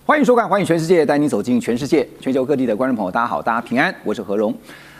欢迎收看《环宇全世界》，带你走进全世界。全球各地的观众朋友，大家好，大家平安，我是何荣。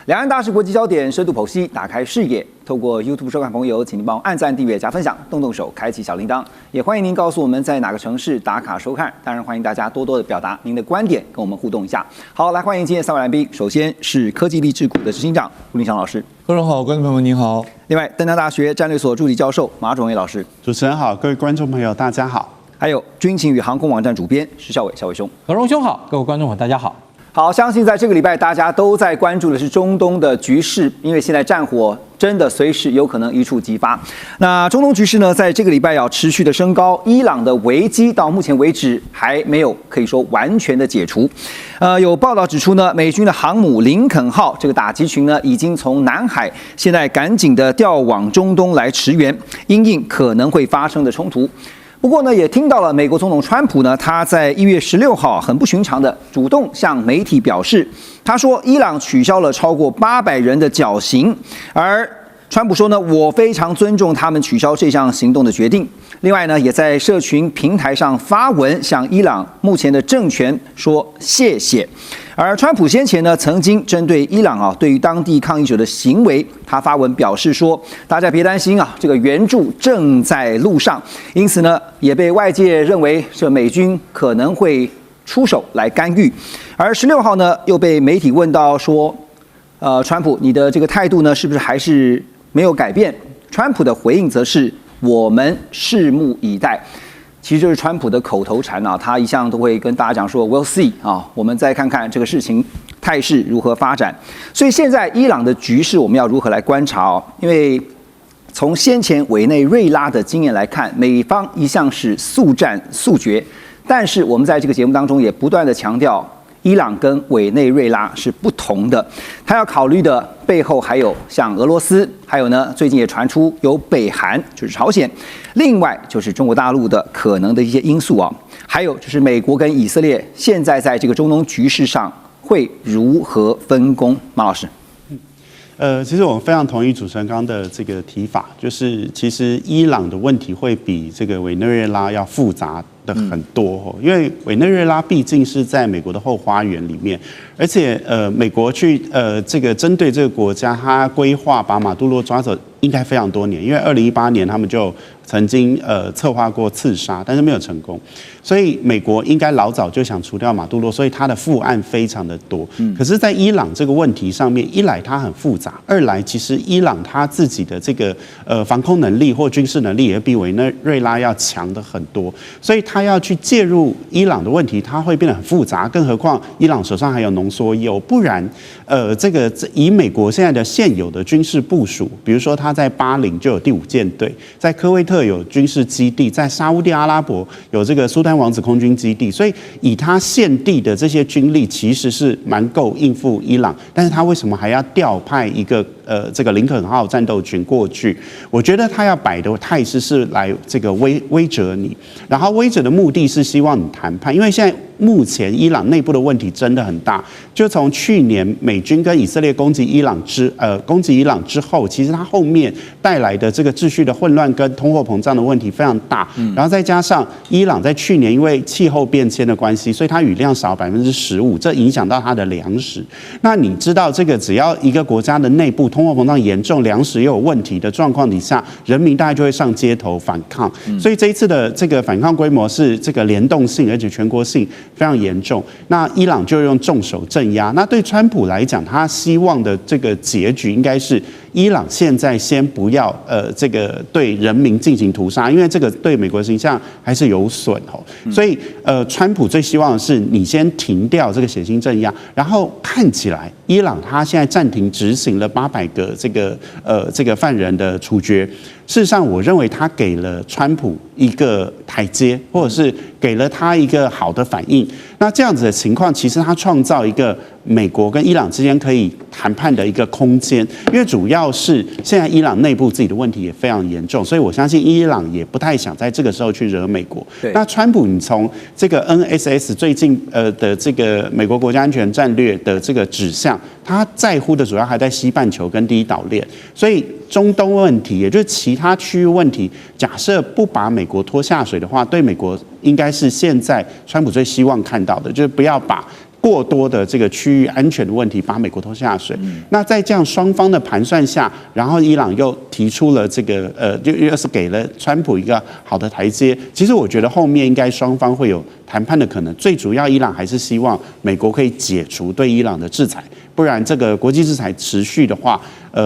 两岸大事国际焦点，深度剖析，打开视野。透过 YouTube 收看朋友，请您帮我按赞、订阅、加分享，动动手，开启小铃铛。也欢迎您告诉我们在哪个城市打卡收看。当然，欢迎大家多多的表达您的观点，跟我们互动一下。好，来欢迎今天3位来宾。首先是科技力智库的执行长吴林祥老师，何荣好，观众朋友们您好。另外，登江大学战略所助理教授马仲伟老师，主持人好，各位观众朋友大家好。还有军情与航空网站主编施孝伟，孝伟兄。何荣兄好，各位观众朋友大家好。好，相信在这个礼拜大家都在关注的是中东的局势，因为现在战火真的随时有可能一触即发。那中东局势呢，在这个礼拜要持续的升高，伊朗的危机到目前为止还没有可以说完全的解除。有报道指出呢，美军的航母林肯号这个打击群呢，已经从南海现在赶紧的调往中东来驰援，因应可能会发生的冲突。不过呢，也听到了美国总统川普呢，他在1月16号很不寻常的主动向媒体表示，他说伊朗取消了超过800人的绞刑，而川普说呢，我非常尊重他们取消这项行动的决定。另外呢，也在社群平台上发文向伊朗目前的政权说谢谢。而川普先前呢，曾经针对伊朗对于当地抗议者的行为，他发文表示说，大家别担心这个援助正在路上。因此呢，也被外界认为这美军可能会出手来干预。而16号呢，又被媒体问到说，川普你的这个态度呢，是不是还是没有改变？川普的回应则是我们拭目以待。其实就是川普的口头禅他一向都会跟大家讲说 "We'll see" 我们再看看这个事情态势如何发展。所以现在伊朗的局势我们要如何来观察因为从先前委内瑞拉的经验来看，美方一向是速战速决，但是我们在这个节目当中也不断的强调，伊朗跟委内瑞拉是不同的，他要考虑的背后还有像俄罗斯，还有呢最近也传出有北韩，就是朝鲜，另外就是中国大陆的可能的一些因素还有就是美国跟以色列现在在这个中东局势上会如何分工？马老师。其实我非常同意主持人刚刚的这个提法，就是其实伊朗的问题会比这个委内瑞拉要复杂的很多因为委内瑞拉毕竟是在美国的后花园里面，而且美国去这个针对这个国家，他规划把马杜罗抓走应该非常多年，因为2018年他们就曾经策划过刺杀，但是没有成功，所以美国应该老早就想除掉马杜罗，所以他的副案非常的多。可是，在伊朗这个问题上面，一来它很复杂，二来其实伊朗他自己的这个防空能力或军事能力也比委内瑞拉要强的很多，所以他要去介入伊朗的问题，它会变得很复杂。更何况伊朗手上还有浓缩铀，不然以美国现在的现有的军事部署，比如说他在巴林就有第5舰队，在科威特有军事基地，在沙烏地阿拉伯有这个苏丹王子空军基地，所以以他现地的这些军力其实是蛮够应付伊朗，但是他为什么还要调派一个这个林肯号战斗群过去？我觉得他要摆的态势是来这个威慑你，然后威慑的目的是希望你谈判，因为现在目前伊朗内部的问题真的很大，就从去年美军跟以色列攻击伊朗之后，其实它后面带来的这个秩序的混乱跟通货膨胀的问题非常大，然后再加上伊朗在去年因为气候变迁的关系，所以它雨量少15%，这影响到它的粮食。那你知道这个只要一个国家的内部通货膨胀严重，粮食又有问题的状况底下，人民大概就会上街头反抗。所以这一次的这个反抗规模是这个联动性，而且全国性非常严重。那伊朗就用重手镇压。那对川普来讲，他希望的这个结局应该是伊朗现在先不要这个对人民进行屠杀，因为这个对美国形象还是有损所以川普最希望的是你先停掉这个血腥镇压，然后看起来伊朗他现在暂停执行了800个这个犯人的处决。事实上，我认为他给了川普一个台阶，或者是给了他一个好的反应。那这样子的情况，其实他创造一个美国跟伊朗之间可以谈判的一个空间，因为主要是现在伊朗内部自己的问题也非常严重，所以我相信伊朗也不太想在这个时候去惹美国。那川普，你从这个 NSS 最近的这个美国国家安全战略的这个指向，他在乎的主要还在西半球跟第一岛链，所以中东问题，也就是其其他区域问题，假设不把美国拖下水的话，对美国应该是现在川普最希望看到的，就是不要把过多的这个区域安全的问题把美国拖下水。那在这样双方的盘算下，然后伊朗又提出了这个又是给了川普一个好的台阶。其实我觉得后面应该双方会有谈判的可能。最主要，伊朗还是希望美国可以解除对伊朗的制裁，不然这个国际制裁持续的话，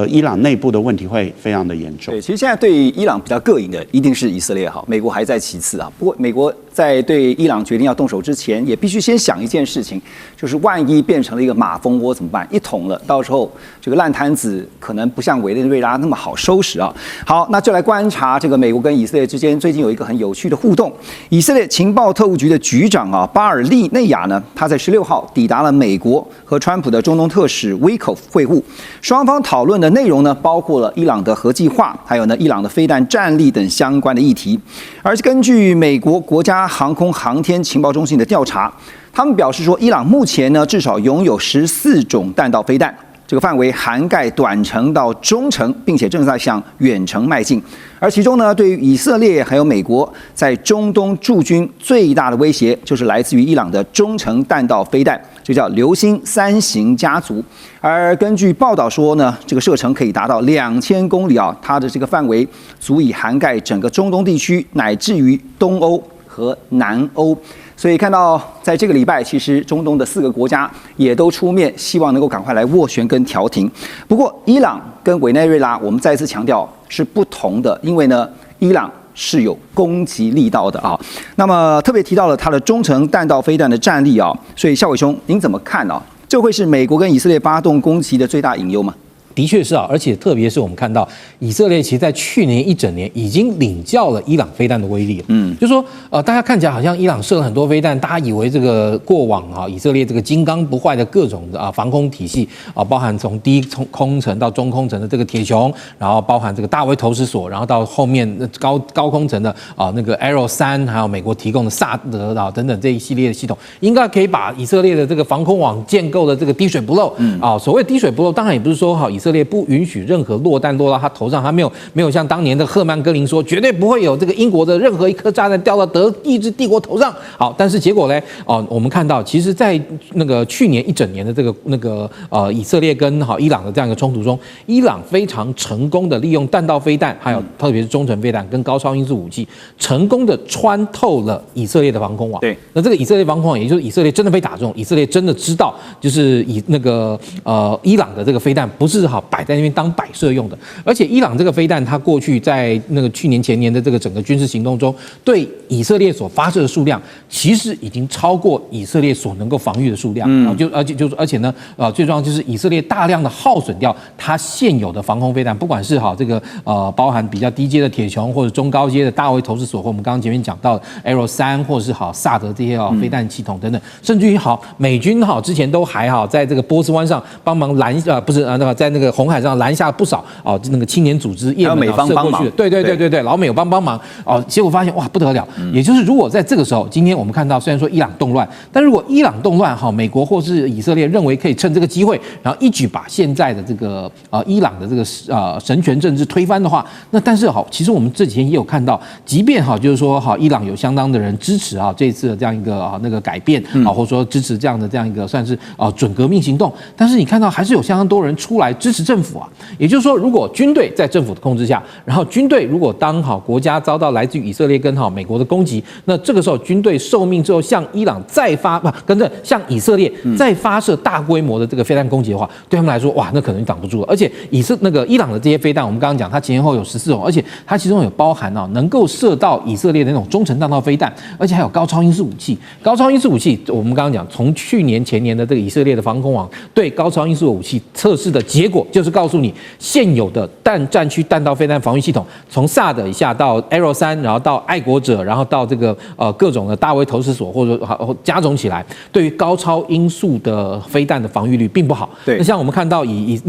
伊朗内部的问题会非常的严重。对，其实现在对伊朗比较膈应的一定是以色列哈，美国还在其次啊。不过美国在对伊朗决定要动手之前，也必须先想一件事情，就是万一变成了一个马蜂窝怎么办？一捅了，到时候这个烂摊子可能不像委内瑞拉那么好收拾啊。好，那就来观察这个美国跟以色列之间最近有一个很有趣的互动。以色列情报特务局的局长巴尔利内亚呢，他在16号抵达了美国，和川普的中东特使威口夫会晤，双方讨论的内容呢，包括了伊朗的核计划，还有呢伊朗的飞弹战力等相关的议题。而根据美国国家航空航天情报中心的调查，他们表示说，伊朗目前呢至少拥有14种弹道飞弹，这个范围涵盖短程到中程，并且正在向远程迈进。而其中呢，对于以色列还有美国在中东驻军最大的威胁，就是来自于伊朗的中程弹道飞弹，这叫流星3型家族。而根据报道说呢，这个射程可以达到2000公里啊，它的这个范围足以涵盖整个中东地区，乃至于东欧和南欧。所以看到在这个礼拜，其实中东的4个国家也都出面，希望能够赶快来斡旋跟调停。不过，伊朗跟委内瑞拉，我们再次强调是不同的，因为呢，伊朗是有攻击力道的啊。那么特别提到了它的中程弹道飞弹的战力啊，所以孝伟兄，您怎么看啊？这会是美国跟以色列发动攻击的最大隐忧吗？的确是啊，而且特别是我们看到以色列其实在去年一整年已经领教了伊朗飞弹的威力。就说大家看起来好像伊朗射了很多飞弹，大家以为这个过往以色列这个金刚不坏的各种的防空体系包含从低空层到中空层的这个铁穹，然后包含这个大卫投石索，然后到后面高空层的那个 Arrow 3，还有美国提供的萨德等等这一系列的系统，应该可以把以色列的这个防空网建构的这个滴水不漏。所谓滴水不漏，当然也不是说以色列不允许任何落弹落到他头上，他没有像当年的赫曼·戈林说，绝对不会有这个英国的任何一颗炸弹掉到德意志帝国头上。好，但是结果呢？我们看到，其实，在那个去年一整年的这个以色列跟伊朗的这样一个冲突中，伊朗非常成功的利用弹道飞弹，还有特别是中程飞弹跟高超音速武器，成功的穿透了以色列的防空网。对，那这个以色列防空网，也就是以色列真的被打中，以色列真的知道，就是伊朗的这个飞弹不是摆在那边当摆设用的，而且伊朗这个飞弹，它过去在那个去年前年的这个整个军事行动中，对以色列所发射的数量，其实已经超过以色列所能够防御的数量。而且呢，最重要就是以色列大量的耗损掉它现有的防空飞弹，不管是这个包含比较低阶的铁穹，或者中高阶的大卫投石索，或我们刚刚前面讲到的 Arrow 3，或者是萨德这些飞弹系统等等，甚至于美军之前都还在这个波斯湾上帮忙在那个红海上拦下不少那个青年组织也门美方帮忙，对，老美有帮忙结果发现哇不得了，也就是如果在这个时候，今天我们看到虽然说伊朗动乱，但如果伊朗动乱美国或是以色列认为可以趁这个机会，然后一举把现在的这个伊朗的这个神权政治推翻的话，那但是其实我们这几天也有看到，即便就是说伊朗有相当的人支持这一次的这样一个那个改变或者说支持这样一个算是准革命行动，但是你看到还是有相当多人出来支持政府也就是说，如果军队在政府的控制下，然后军队如果当国家遭到来自于以色列跟美国的攻击，那这个时候军队受命之后向伊朗向以色列再发射大规模的这个飞弹攻击的话，对他们来说哇，那可能挡不住了。而且伊朗的这些飞弹，我们刚刚讲它前后有14种，而且它其中有包含能够射到以色列的那种中程弹道飞弹，而且还有高超音速武器。高超音速武器，我们刚刚讲，从去年前年的这个以色列的防空网对高超音速武器测试的结果，就是告诉你现有的战区弹道飞弹防御系统，从萨德以下到 Arrow 3，然后到爱国者，然后到这个各种的大卫投石索，或者加总起来，对于高超音速的飞弹的防御率并不好。对，那像我们看到以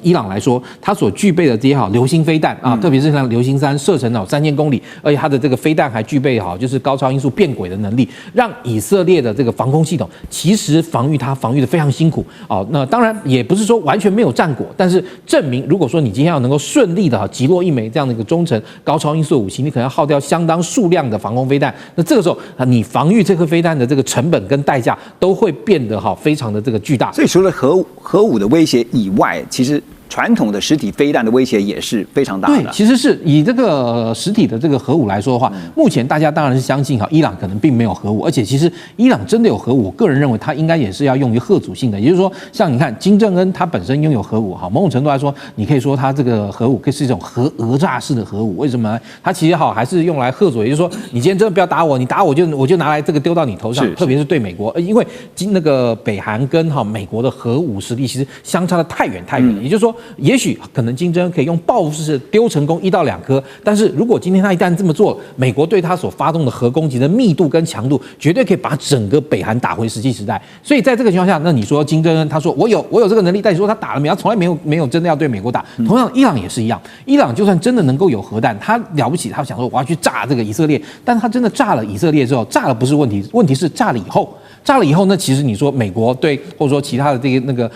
伊朗来说，它所具备的这些流星飞弹特别是像流星3射程3000公里，而且它的这个飞弹还具备就是高超音速变轨的能力，让以色列的这个防空系统其实防御它防御的非常辛苦那当然也不是说完全没有战果，但是证明如果说你今天要能够顺利的击落一枚这样的一个中程高超音速武器，你可能要耗掉相当数量的防空飞弹。那这个时候你防御这颗飞弹的这个成本跟代价都会变得非常的这个巨大。所以除了核武的威胁以外，其实传统的实体飞弹的威胁也是非常大的。对，其实是以这个实体的这个核武来说的话，目前大家当然是相信伊朗可能并没有核武，而且其实伊朗真的有核武，我个人认为它应该也是要用于吓阻性的，也就是说，像你看金正恩他本身拥有核武，某种程度来说，你可以说他这个核武可以是一种讹诈式的核武。为什么呢？它其实还是用来吓阻，也就是说，你今天真的不要打我，你打我就拿来这个丢到你头上，特别是对美国，因为那个北韩跟美国的核武实力其实相差的太远了，也就是说。也许可能金正恩可以用报复式丢成功1到2颗，但是如果今天他一旦这么做，美国对他所发动的核攻击的密度跟强度，绝对可以把整个北韩打回石器时代。所以在这个情况下，那你说金正恩他说我有这个能力，但你说他打了没有？他从来没有真的要对美国打。同样，伊朗也是一样，伊朗就算真的能够有核弹，他了不起，他想说我要去炸这个以色列，但他真的炸了以色列之后，炸了不是问题，问题是炸了以后。炸了以后呢，其实你说美国对，或者说其他的这个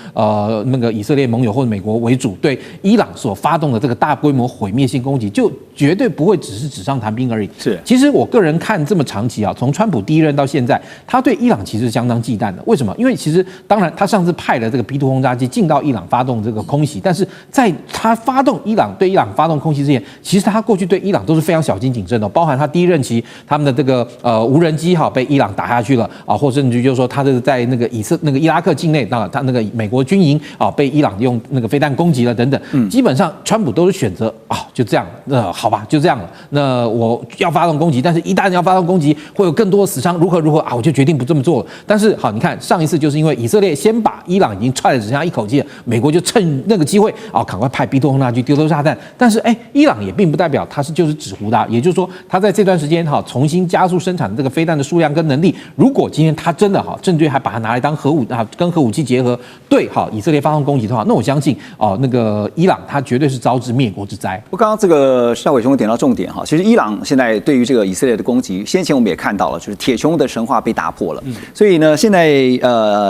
那个以色列盟友或者美国为主对伊朗所发动的这个大规模毁灭性攻击，就绝对不会只是纸上谈兵而已。是，其实我个人看这么长期从川普第一任到现在，他对伊朗其实相当忌惮的。为什么？因为其实当然他上次派了这个 B-2 轰炸机进到伊朗发动这个空袭，但是在他对伊朗发动空袭之前，其实他过去对伊朗都是非常小心谨慎的，包含他第一任期他们的这个无人机被伊朗打下去了或甚至就是说他是在那个伊拉克境内，他那个美国军营被伊朗用那个飞弹攻击了等等，基本上川普都是选择就这样，好吧，就这样了。那我要发动攻击，但是一旦要发动攻击，会有更多的死伤，如何我就决定不这么做了。但是好，你看上一次就是因为以色列先把伊朗已经踹得只剩下一口气了，美国就趁那个机会赶快派 B-2 轰炸机丢炸弹。但是伊朗也并不代表它就是纸糊的，也就是说，它在这段时间重新加速生产的这个飞弹的数量跟能力，如果今天它真的正对还把它拿来当核武跟核武器结合，对以色列发动攻击的话，那我相信那个伊朗它绝对是招致灭国之灾。刚刚这个孝伟兄点到重点其实伊朗现在对于这个以色列的攻击，先前我们也看到了，就是铁穹的神话被打破了。所以呢，现在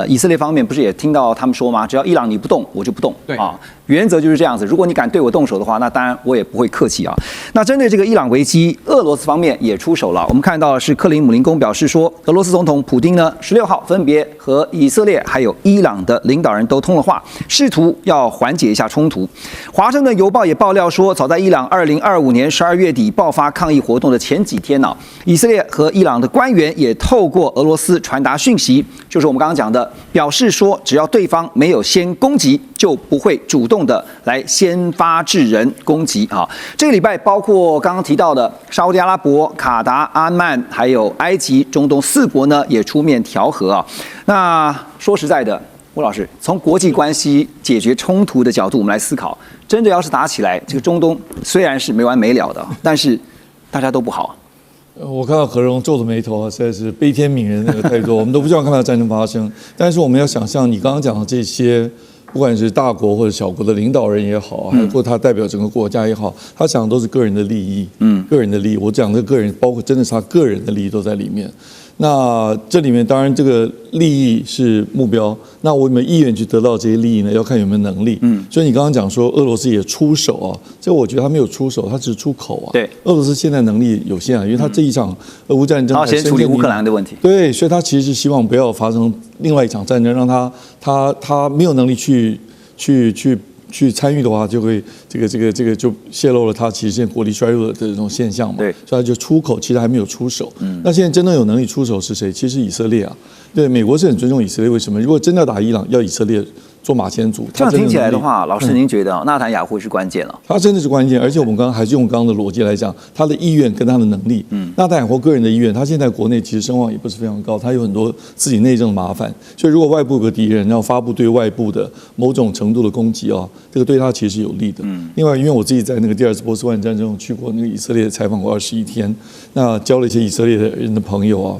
以色列方面不是也听到他们说吗？只要伊朗你不动，我就不动。对原则就是这样子。如果你敢对我动手的话，那当然我也不会客气那针对这个伊朗危机，俄罗斯方面也出手了。我们看到的是克林姆林宫表示说，俄罗斯总统普丁呢16号分别和以色列还有伊朗的领导人都通了话，试图要缓解一下冲突。华盛顿邮报也爆料说，早在伊朗2025年12月底爆发抗议活动的前几天以色列和伊朗的官员也透过俄罗斯传达讯息，就是我们刚刚讲的，表示说只要对方没有先攻击，就不会主动的来先发制人攻击这个礼拜包括刚刚提到的沙烏地阿拉伯、卡达、阿曼还有埃及、中东4国呢也出面调和那说实在的，吴老师，从国际关系解决冲突的角度，我们来思考，真的要是打起来，这个中东虽然是没完没了的，但是大家都不好。我看到何荣皱着眉头实在是悲天悯人那个态度，我们都不希望看到战争发生。但是我们要想象你刚刚讲的这些，不管是大国或者小国的领导人也好，或者他代表整个国家也好，他讲的都是个人的利益，个人的利益。我讲的个人，包括真的是他个人的利益都在里面。那这里面当然这个利益是目标，那我有没有意愿去得到这些利益呢？要看有没有能力。所以你刚刚讲说俄罗斯也出手这我觉得他没有出手，他只是出口对，俄罗斯现在能力有限因为他这一场俄乌战争，他先处理乌克兰的问题。对，所以他其实是希望不要发生另外一场战争，让他没有能力去参与的话，就会这个就泄露了他其实现在国力衰弱的这种现象嘛。对，所以他就出口，其实还没有出手。那现在真正有能力出手是谁？其实以色列对，美国是很尊重以色列。为什么？如果真的要打伊朗，要以色列做马前卒。这样听起来的话，老师您觉得纳坦雅胡是关键了？他真的是关键，而且我们刚刚还是用刚刚的逻辑来讲，他的意愿跟他的能力。纳坦雅胡个人的意愿，他现在国内其实声望也不是非常高，他有很多自己内政的麻烦，所以如果外部有个敌人，然后发布对外部的某种程度的攻击这个对他其实是有利的。另外，因为我自己在那个第二次波斯湾战争去过那个以色列采访过21天，那交了一些以色列的人的朋友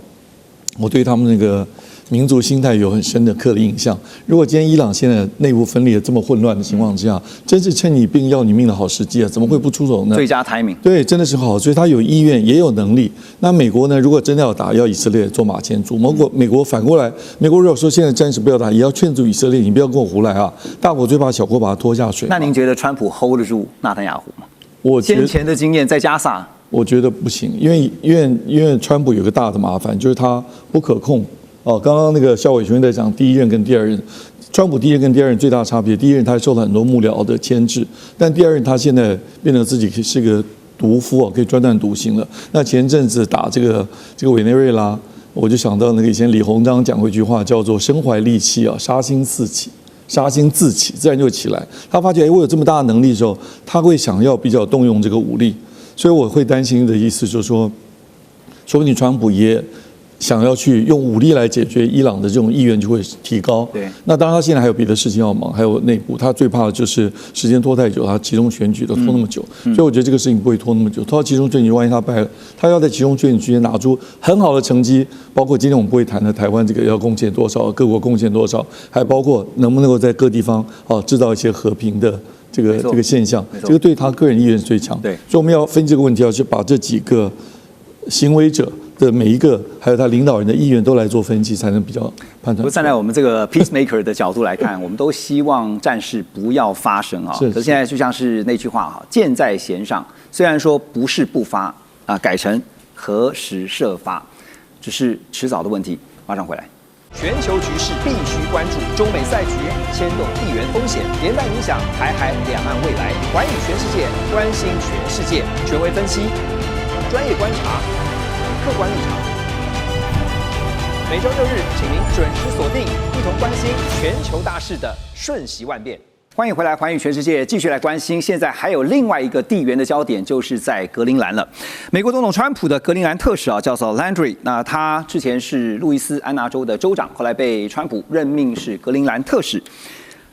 我对他们那个民族心态有很深的刻的印象。如果今天伊朗现在内部分裂这么混乱的情况之下，真是趁你病要你命的好时机啊！怎么会不出手呢？最佳 timing。对，真的是好，所以他有意愿也有能力。那美国呢？如果真的要打，要以色列做马前卒。美国反过来，美国如果说现在暂时不要打，也要劝阻以色列，你不要跟我胡来啊！大国最怕小国把它拖下水。那您觉得川普 hold 得住纳坦雅胡吗？我先前的经验在加萨，我觉得不行，因为川普有个大的麻烦，就是他不可控。哦，刚刚那个肖伟雄在讲第一任跟第二任，川普第一任跟第二任最大的差别，第一任他受了很多幕僚的牵制，但第二任他现在变得自己是个毒夫啊，可以专断独行了。那前阵子打这个委内瑞拉，我就想到那个以前李鸿章讲过一句话，叫做身怀利器啊，杀心四起。杀心自起，自然就起来。他发觉，我有这么大的能力的时候，他会想要比较动用这个武力，所以我会担心的意思就是说，说不定川普也想要去用武力来解决伊朗的这种意愿就会提高。对，那当然他现在还有别的事情要忙，还有内部，他最怕的就是时间拖太久，他集中选举都拖那么久，所以我觉得这个事情不会拖那么久。拖到集中选举，万一他败了，他要在集中选举期间拿出很好的成绩，包括今天我们不会谈的台湾这个要贡献多少，各国贡献多少，还包括能不能够在各地方制造一些和平的这个现象，这个对他个人意愿是最强。对，所以我们要分析这个问题，要去把这几个行为者的每一个，还有他领导人的意愿都来做分析，才能比较判断。不过站在我们这个 peacemaker 的角度来看，我们都希望战事不要发生啊。可是现在就像是那句话哈，箭在弦上，虽然说不是不发啊，改成何时射发，只是迟早的问题。马上回来。全球局势必须关注，中美赛局牵动地缘风险，连带影响台海两岸未来。环宇全世界，关心全世界，权威分析，专业观察，客观立场。每周六日，请您准时锁定，一同关心全球大事的瞬息万变。欢迎回来，环宇全世界，继续来关心。现在还有另外一个地缘的焦点，就是在格陵兰了。美国总统川普的格陵兰特使叫做 Landry， 那他之前是路易斯安那州的州长，后来被川普任命是格陵兰特使。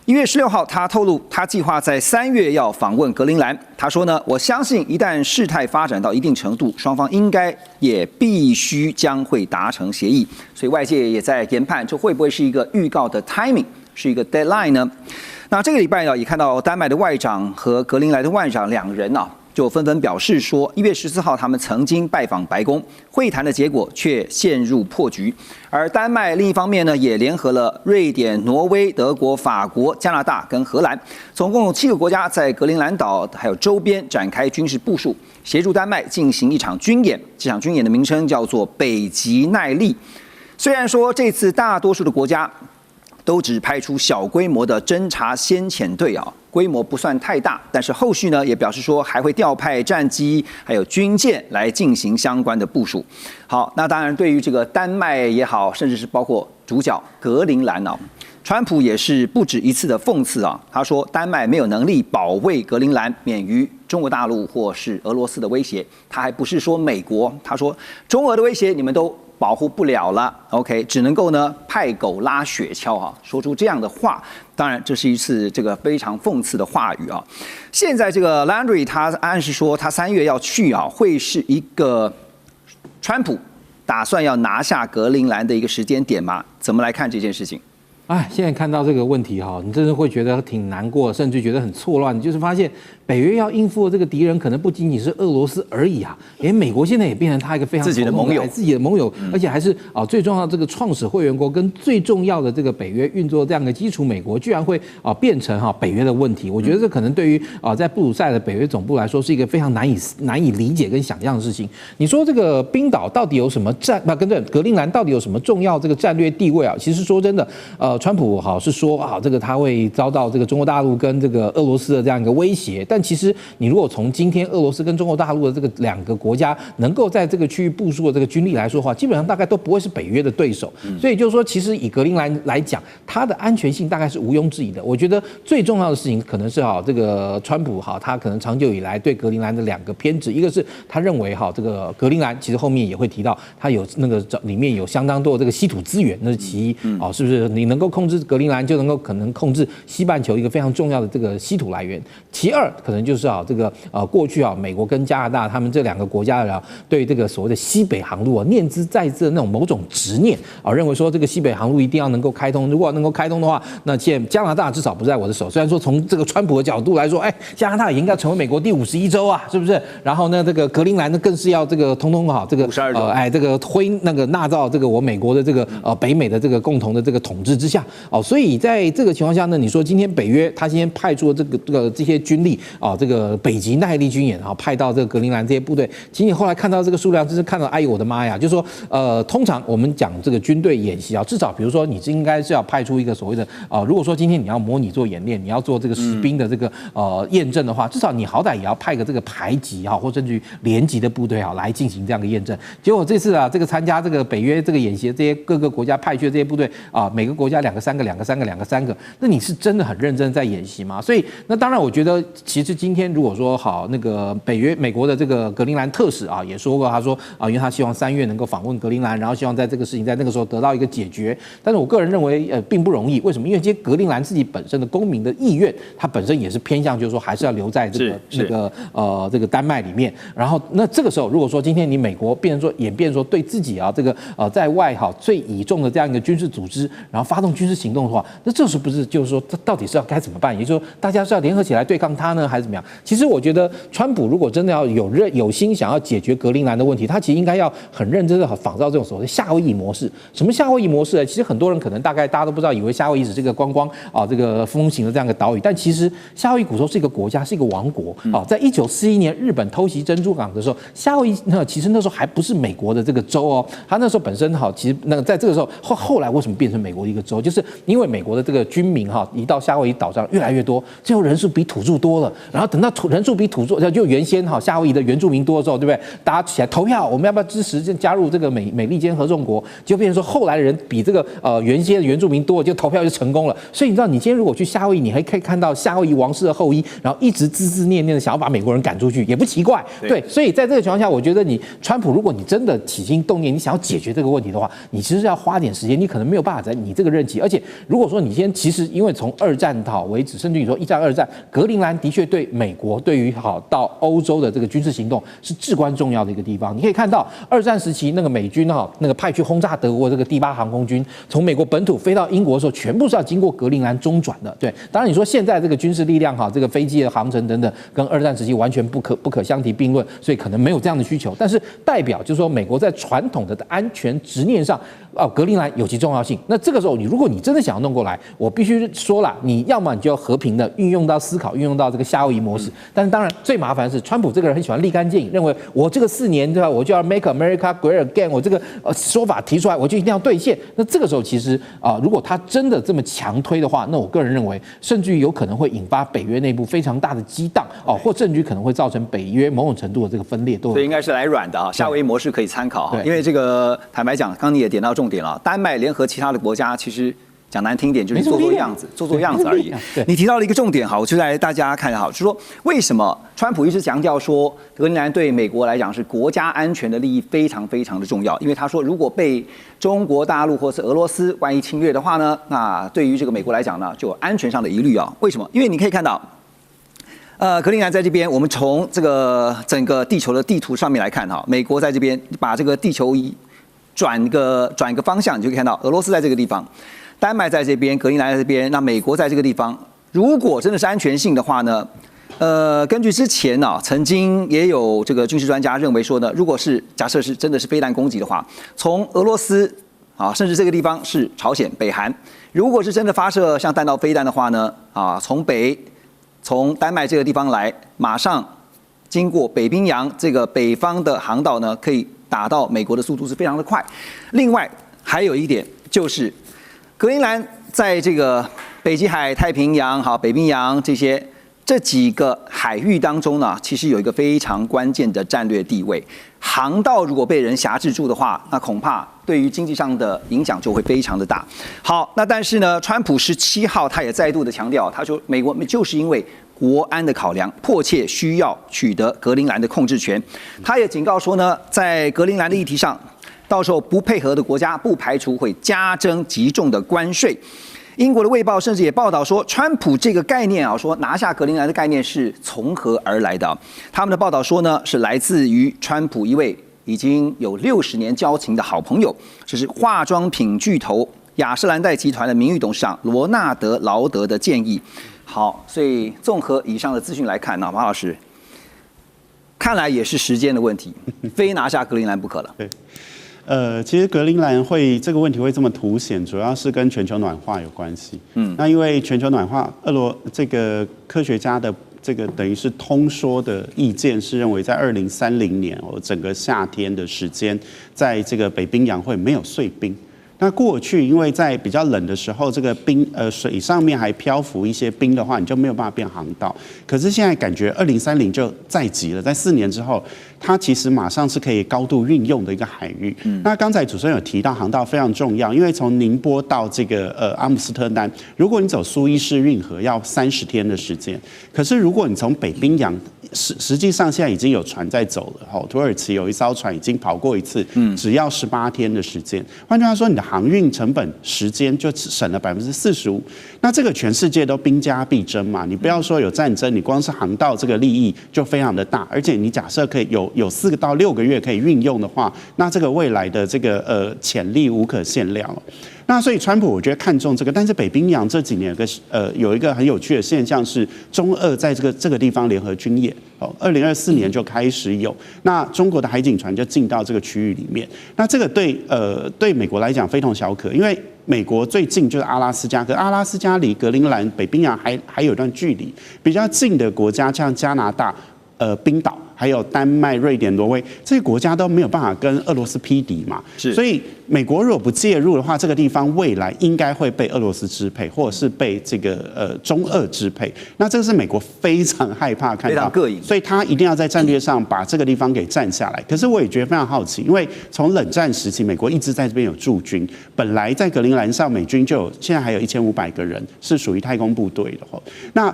1月16号，他透露他计划在3月要访问格陵兰。他说呢，我相信一旦事态发展到一定程度，双方应该也必须将会达成协议。所以外界也在研判，这会不会是一个预告的 timing， 是一个 deadline 呢？那这个礼拜呢，也看到丹麦的外长和格陵兰的外长两人啊，就纷纷表示说，1月14号他们曾经拜访白宫，会谈的结果却陷入破局。而丹麦另一方面呢，也联合了瑞典、挪威、德国、法国、加拿大跟荷兰，总共有7个国家在格陵兰岛还有周边展开军事部署，协助丹麦进行一场军演。这场军演的名称叫做北极耐力。虽然说这次大多数的国家都只派出小规模的侦察先遣队啊，规模不算太大，但是后续呢也表示说还会调派战机还有军舰来进行相关的部署。好，那当然对于这个丹麦也好，甚至是包括主角格陵兰啊，川普也是不止一次的讽刺啊，他说丹麦没有能力保卫格陵兰免于中国大陆或是俄罗斯的威胁，他还不是说美国，他说中俄的威胁你们都保护不了了 ，OK， 只能够呢派狗拉雪橇啊，说出这样的话，当然这是一次这个非常讽刺的话语啊。现在这个 Landry 他暗示说他3月要去啊，会是一个川普打算要拿下格陵兰的一个时间点吗？怎么来看这件事情？哎，现在看到这个问题哈，你真的会觉得挺难过，甚至觉得很错乱。就是发现北约要应付的这个敌人，可能不仅仅是俄罗斯而已啊，连美国现在也变成他一个非常自己的盟友，而且还是最重要的这个创始会员国跟最重要的这个北约运作这样的基础，美国居然会变成北约的问题。我觉得这可能对于在布鲁塞尔的北约总部来说，是一个非常难以理解跟想象的事情。你说这个冰岛到底有什么格陵兰到底有什么重要这个战略地位啊？其实说真的，川普是说这个他会遭到这个中国大陆跟这个俄罗斯的这样一个威胁，但其实你如果从今天俄罗斯跟中国大陆的这个2个国家能够在这个区域部署的这个军力来说的话，基本上大概都不会是北约的对手。所以就是说，其实以格陵兰来讲，它的安全性大概是毋庸置疑的。我觉得最重要的事情可能是这个川普他可能长久以来对格陵兰的2个偏执，一个是他认为这个格陵兰其实后面也会提到，它有那个里面有相当多的这个稀土资源，那是其一是不是你能够够控制格陵兰，就能够可能控制西半球一个非常重要的这个稀土来源。其二，可能就是这个过去美国跟加拿大他们这2个国家对这个所谓的西北航路念兹在兹的那种某种执念认为说这个西北航路一定要能够开通，如果能够开通的话，那现在加拿大至少不在我的手。虽然说从这个川普的角度来说，加拿大也应该成为美国第51州啊，是不是？然后呢，这个格陵兰呢更是要这个通通这个52州，这个纳到这个我美国的这个北美的这个共同的这个统治之下所以在这个情况下呢，你说今天北约他今天派出了这些军力这个北极耐力军演派到这个格陵兰这些部队，其实你后来看到这个数量，真是看到哎呦我的妈呀！就是说通常我们讲这个军队演习至少比如说你应该是要派出一个所谓的如果说今天你要模拟做演练，你要做这个实兵的这个验证的话，至少你好歹也要派个这个排级或甚至于连级的部队来进行这样的验证。结果这次这个参加这个北约这个演习的这些各个国家派去的这些部队每个国家2个3个，那你是真的很认真在演习吗？所以那当然，我觉得其实今天如果说那个美国的这个格陵兰特使也说过，他说因为他希望3月能够访问格陵兰，然后希望在这个事情在那个时候得到一个解决。但是我个人认为并不容易，为什么？因为这些格陵兰自己本身的公民的意愿，它本身也是偏向就是说还是要留在这个丹麦里面。然后那这个时候，如果说今天你美国演变说对自己这个在外最倚重的这样一个军事组织，然后发动军事行动的话，那这是不是就是说这到底是要该怎么办？也就是说大家是要联合起来对抗他呢，还是怎么样？其实我觉得川普如果真的要有心想要解决格陵兰的问题，他其实应该要很认真的仿照这种所谓的夏威夷模式。什么夏威夷模式呢？其实很多人可能大家都不知道，以为夏威夷是这个观光这个风行的这样一个岛屿，但其实夏威夷古时候是一个国家，是一个王国在1941年日本偷袭珍珠港的时候，夏威夷其实那时候还不是美国的这个州它那时候本身其实在这个时候后来为什么变成美国的一个州，就是因为美国的这个军民移到夏威夷岛上越来越多，最后人数比土著多了，然后等到人数比土著就原先夏威夷的原住民多的时候，对不对？大家起来投票，我们要不要支持加入这个美利坚合众国？就变成说后来的人比这个原先的原住民多，就投票就成功了。所以你知道，你今天如果去夏威夷，你还可以看到夏威夷王室的后裔，然后一直字念的想要把美国人赶出去，也不奇怪。对，所以在这个情况下，我觉得你川普，如果你真的起心动念，你想要解决这个问题的话，你其实要花点时间，你可能没有办法在你这个任期。而且如果说你先其实因为从2战为止，甚至你说1战、2战，格陵兰的确对美国对于到欧洲的这个军事行动是至关重要的一个地方。你可以看到2战时期那个美军那个派去轰炸德国这个第8航空军，从美国本土飞到英国的时候，全部是要经过格陵兰中转的。对，当然你说现在这个军事力量这个飞机的航程等等，跟2战时期完全不可相提并论，所以可能没有这样的需求。但是代表就是说，美国在传统的安全执念上，格陵兰有其重要性。那这个时候，如果你真的想要弄过来，我必须说了，你要么你就要和平的运用到思考，运用到这个夏威夷模式。但是当然最麻烦的是，川普这个人很喜欢立竿见影，认为我这个4年对吧，我就要 make America great again， 我这个说法提出来，我就一定要兑现。那这个时候其实如果他真的这么强推的话，那我个人认为，甚至于有可能会引发北约内部非常大的激荡或甚至于可能会造成北约某种程度的这个分裂。所以应该是来软的夏威夷模式可以参考因为这个坦白讲，刚刚你也点到重点了，丹麦联合其他的国家，其实讲难听一点就是做样子而已。你提到了一个重点我就来大家看就是说为什么川普一直强调说格陵兰对美国来讲是国家安全的利益非常非常的重要，因为他说如果被中国大陆或是俄罗斯万一侵略的话呢，那对于这个美国来讲呢，就有安全上的疑虑为什么？因为你可以看到格陵兰在这边，我们从这个整个地球的地图上面来看美国在这边把这个地球仪转一个方向，你就可以看到俄罗斯在这个地方，丹麦在这边，格陵兰在这边，那美国在这个地方。如果真的是安全性的话呢，根据之前曾经也有这个军事专家认为说呢，如果是假设是真的是飞弹攻击的话，从俄罗斯甚至这个地方是朝鲜、北韩，如果是真的发射像弹道飞弹的话呢，从丹麦这个地方来，马上经过北冰洋这个北方的航道呢，可以打到美国的速度是非常的快。另外还有一点就是，格陵兰在这个北极海、太平洋、北冰洋这几个海域当中呢，其实有一个非常关键的战略地位。航道如果被人辖制住的话，那恐怕对于经济上的影响就会非常的大。好，那但是呢，川普17号他也再度的强调，他说美国就是因为国安的考量，迫切需要取得格陵兰的控制权。他也警告说呢，在格陵兰的议题上，到时候不配合的国家不排除会加征极重的关税。英国的《卫报》甚至也报道说，川普这个概念啊，说拿下格陵兰的概念是从何而来的？他们的报道说呢，是来自于川普一位已经有60年交情的好朋友，这是化妆品巨头雅诗兰黛集团的名誉董事长罗纳德·劳德的建议。好，所以综合以上的资讯来看呢，马老师，看来也是时间的问题，非拿下格陵兰不可了。对。其实格陵兰这个问题会这么凸显，主要是跟全球暖化有关系。那因为全球暖化，这个科学家的这个等于是通说的意见是认为，在2030年整个夏天的时间，在这个北冰洋会没有碎冰。那过去因为在比较冷的时候，这个水上面还漂浮一些冰的话，你就没有办法变航道。可是现在感觉2030就再急了，在4年之后，它其实马上是可以高度运用的一个海域。那刚才主持人有提到航道非常重要，因为从宁波到这个阿姆斯特丹，如果你走苏伊士运河要30天的时间，可是如果你从北冰洋，实际上现在已经有船在走了，土耳其有一艘船已经跑过一次，只要18天的时间。换句话说，你的航运成本时间就省了45%。那这个全世界都兵家必争嘛，你不要说有战争，你光是航道这个利益就非常的大，而且你假设可以有4到6个月可以运用的话，那这个未来的这个潜力无可限量。那所以川普我觉得看重这个，但是北冰洋这几年有一个很有趣的现象是，中俄在这个地方联合军演，2024年就开始有，那中国的海警船就进到这个区域里面，那这个对美国来讲非同小可，因为美国最近就是阿拉斯加，可阿拉斯加离格陵兰、北冰洋还有一段距离，比较近的国家像加拿大、冰岛。还有丹麦、瑞典、挪威这些国家都没有办法跟俄罗斯匹敌嘛，所以美国如果不介入的话，这个地方未来应该会被俄罗斯支配，或者是被这个中俄支配。那这个是美国非常害怕看到，非常膈应，所以他一定要在战略上把这个地方给占下来。可是我也觉得非常好奇，因为从冷战时期，美国一直在这边有驻军，本来在格陵兰上美军就现在还有1500个人是属于太空部队的。那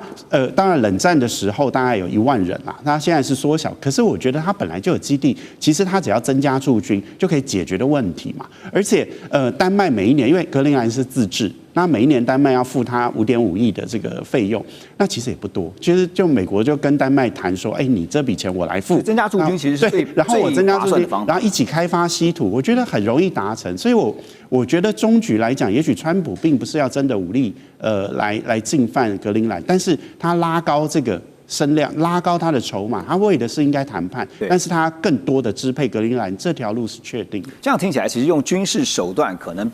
当然冷战的时候大概有1万人啦，那现在是缩小。可是我觉得它本来就有基地，其实它只要增加驻军就可以解决的问题嘛。而且丹麦每一年因为格陵兰是自治，那每一年丹麦要付他5.5亿的这个费用，那其实也不多。其实就美国就跟丹麦谈说，你这笔钱我来付，增加驻军其实是对，然后我增加驻军，然后一起开发稀土，我觉得很容易达成。所以我觉得终局来讲，也许川普并不是要真的武力来进犯格陵兰，但是他拉高这个声量，拉高他的筹码，他为的是应该谈判，但是他更多的支配格陵兰这条路是确定的。这样听起来，其实用军事手段可能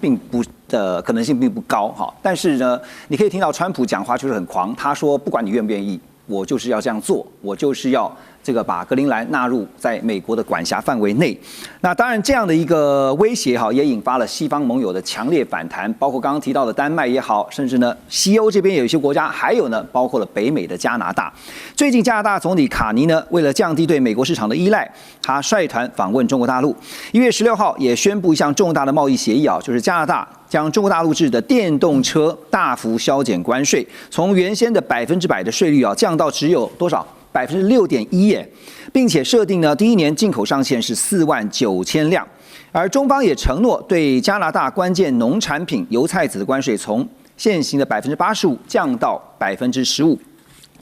可能性并不高哈。但是呢，你可以听到川普讲话就是很狂，他说不管你愿不愿意，我就是要这样做，我就是要这个把格陵兰纳入在美国的管辖范围内。那当然，这样的一个威胁哈，也引发了西方盟友的强烈反弹，包括刚刚提到的丹麦也好，甚至呢西欧这边有一些国家，还有呢包括了北美的加拿大。最近加拿大总理卡尼呢，为了降低对美国市场的依赖，他率团访问中国大陆。1月16号也宣布一项重大的贸易协议啊，就是加拿大将中国大陆制的电动车大幅削减关税，从原先的100%的税率啊，降到只有多少？6.1%耶，并且设定呢，第一年进口上限是49000辆，而中方也承诺对加拿大关键农产品油菜籽的关税从现行的85%降到15%，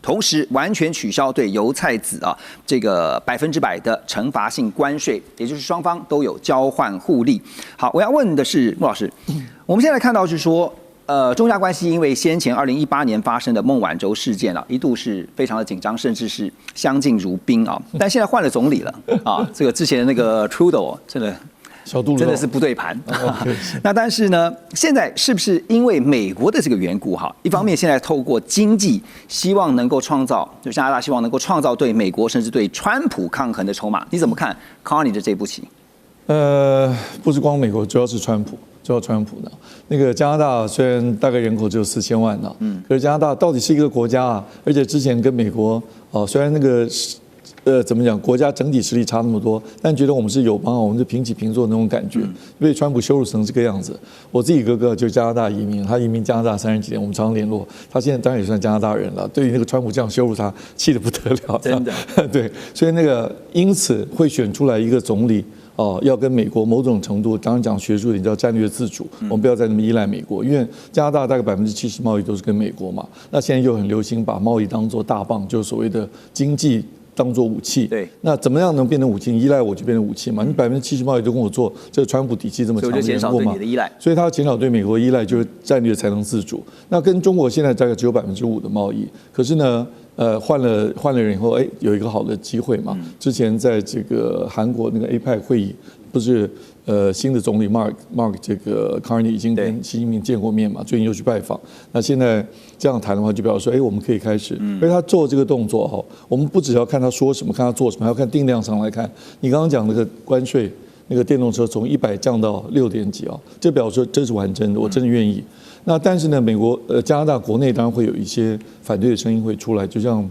同时完全取消对油菜籽这个100%的惩罚性关税，也就是双方都有交换互利。好，我要问的是穆老师，我们现在看到是说。中加关系因为先前2018年发生的孟晚舟事件一度是非常的紧张，甚至是相敬如宾啊。但现在换了总理了啊，这个之前的那个 Trudeau 真的是不对盘。那但是呢，现在是不是因为美国的这个缘故一方面现在透过经济希望能够创造，就加拿大希望能够创造对美国甚至对川普抗衡的筹码？你怎么看 Carney 的这步棋？不是光美国，主要是川普。的那个加拿大虽然大概人口只有4000万呢，可是加拿大到底是一个国家啊，而且之前跟美国虽然那个怎么讲，国家整体实力差那么多，但觉得我们是友邦，我们是平起平坐那种感觉，被川普羞辱成这个样子。我自己哥哥就加拿大移民，他移民加拿大30几年，我们常常联络，他现在当然也算加拿大人了。对于那个川普这样羞辱他，气得不得了，真的。对，所以因此会选出来一个总理。要跟美国某种程度，当然讲学术一点叫战略自主，我们不要再那么依赖美国，因为加拿大大概70%贸易都是跟美国嘛，那现在又很流行把贸易当作大棒，就是所谓的经济当作武器。对，那怎么样能变成武器？依赖我就变成武器嘛？你70%贸易都跟我做，这个川普底气这么强，所以我就减少对你的依赖。所以他要减少对美国依赖，就是战略才能自主。那跟中国现在大概只有5%的贸易，可是呢，换了人以后，有一个好的机会嘛。之前在这个韩国那个 APEC 会议，不是新的总理 Mark 这个 Carney 已经跟习近平见过面嘛，最近又去拜访。那现在这样谈的话，就表示说，我们可以开始。而他做这个动作哈，我们不只要看他说什么，看他做什么，还要看定量上来看。你刚刚讲那个关税，那个电动车从100降到6点几啊，这表示这是完真的，我真的愿意。那但是呢，加拿大国内当然会有一些反对的声音会出来，就像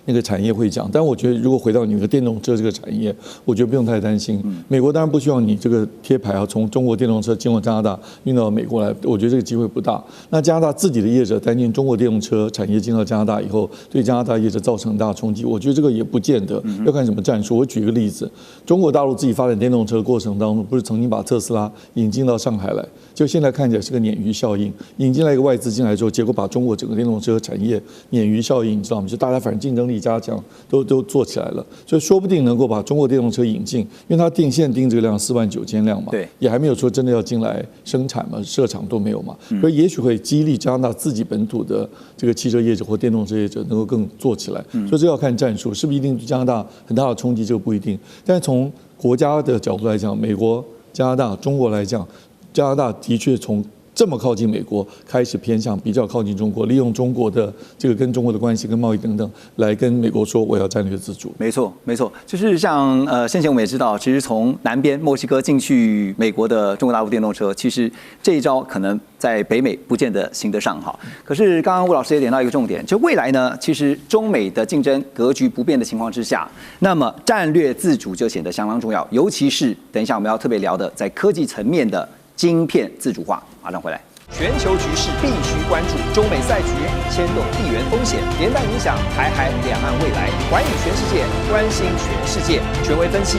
那个产业会讲。但我觉得，如果回到你那个电动车这个产业，我觉得不用太担心。美国当然不希望你这个贴牌啊，从中国电动车经过加拿大运到美国来，我觉得这个机会不大。那加拿大自己的业者担心中国电动车产业进到加拿大以后，对加拿大业者造成很大冲击，我觉得这个也不见得，要看什么战术。我举一个例子，中国大陆自己发展电动车的过程当中，不是曾经把特斯拉引进到上海来，就现在看起来是个鲶鱼效应，引进来一个外资进来之后，结果把中国整个电动车产业鲶鱼效应，你知道吗？就大家反正竞争力加强，都做起来了，所以说不定能够把中国电动车引进，因为它定这个量49000辆嘛，对，也还没有说真的要进来生产嘛，设厂都没有嘛，所以也许会激励加拿大自己本土的这个汽车业者或电动车业者能够更做起来，所以这要看战术，是不是一定对加拿大很大的冲击，这个不一定，但是从国家的角度来讲，美国、加拿大、中国来讲，加拿大的确从这么靠近美国，开始偏向比较靠近中国，利用中国的这个跟中国的关系、跟贸易等等，来跟美国说我要战略自主。没错，没错，就是像先前我们也知道，其实从南边墨西哥进去美国的中国大陆电动车，其实这一招可能在北美不见得行得上哈。可是刚刚吴老师也点到一个重点，就未来呢，其实中美的竞争格局不变的情况之下，那么战略自主就显得相当重要，尤其是等一下我们要特别聊的在科技层面的晶片自主化。马上回来。全球局势必须关注，中美赛局牵动地缘风险，连带影响台海两岸未来。环宇全世界，关心全世界，权威分析，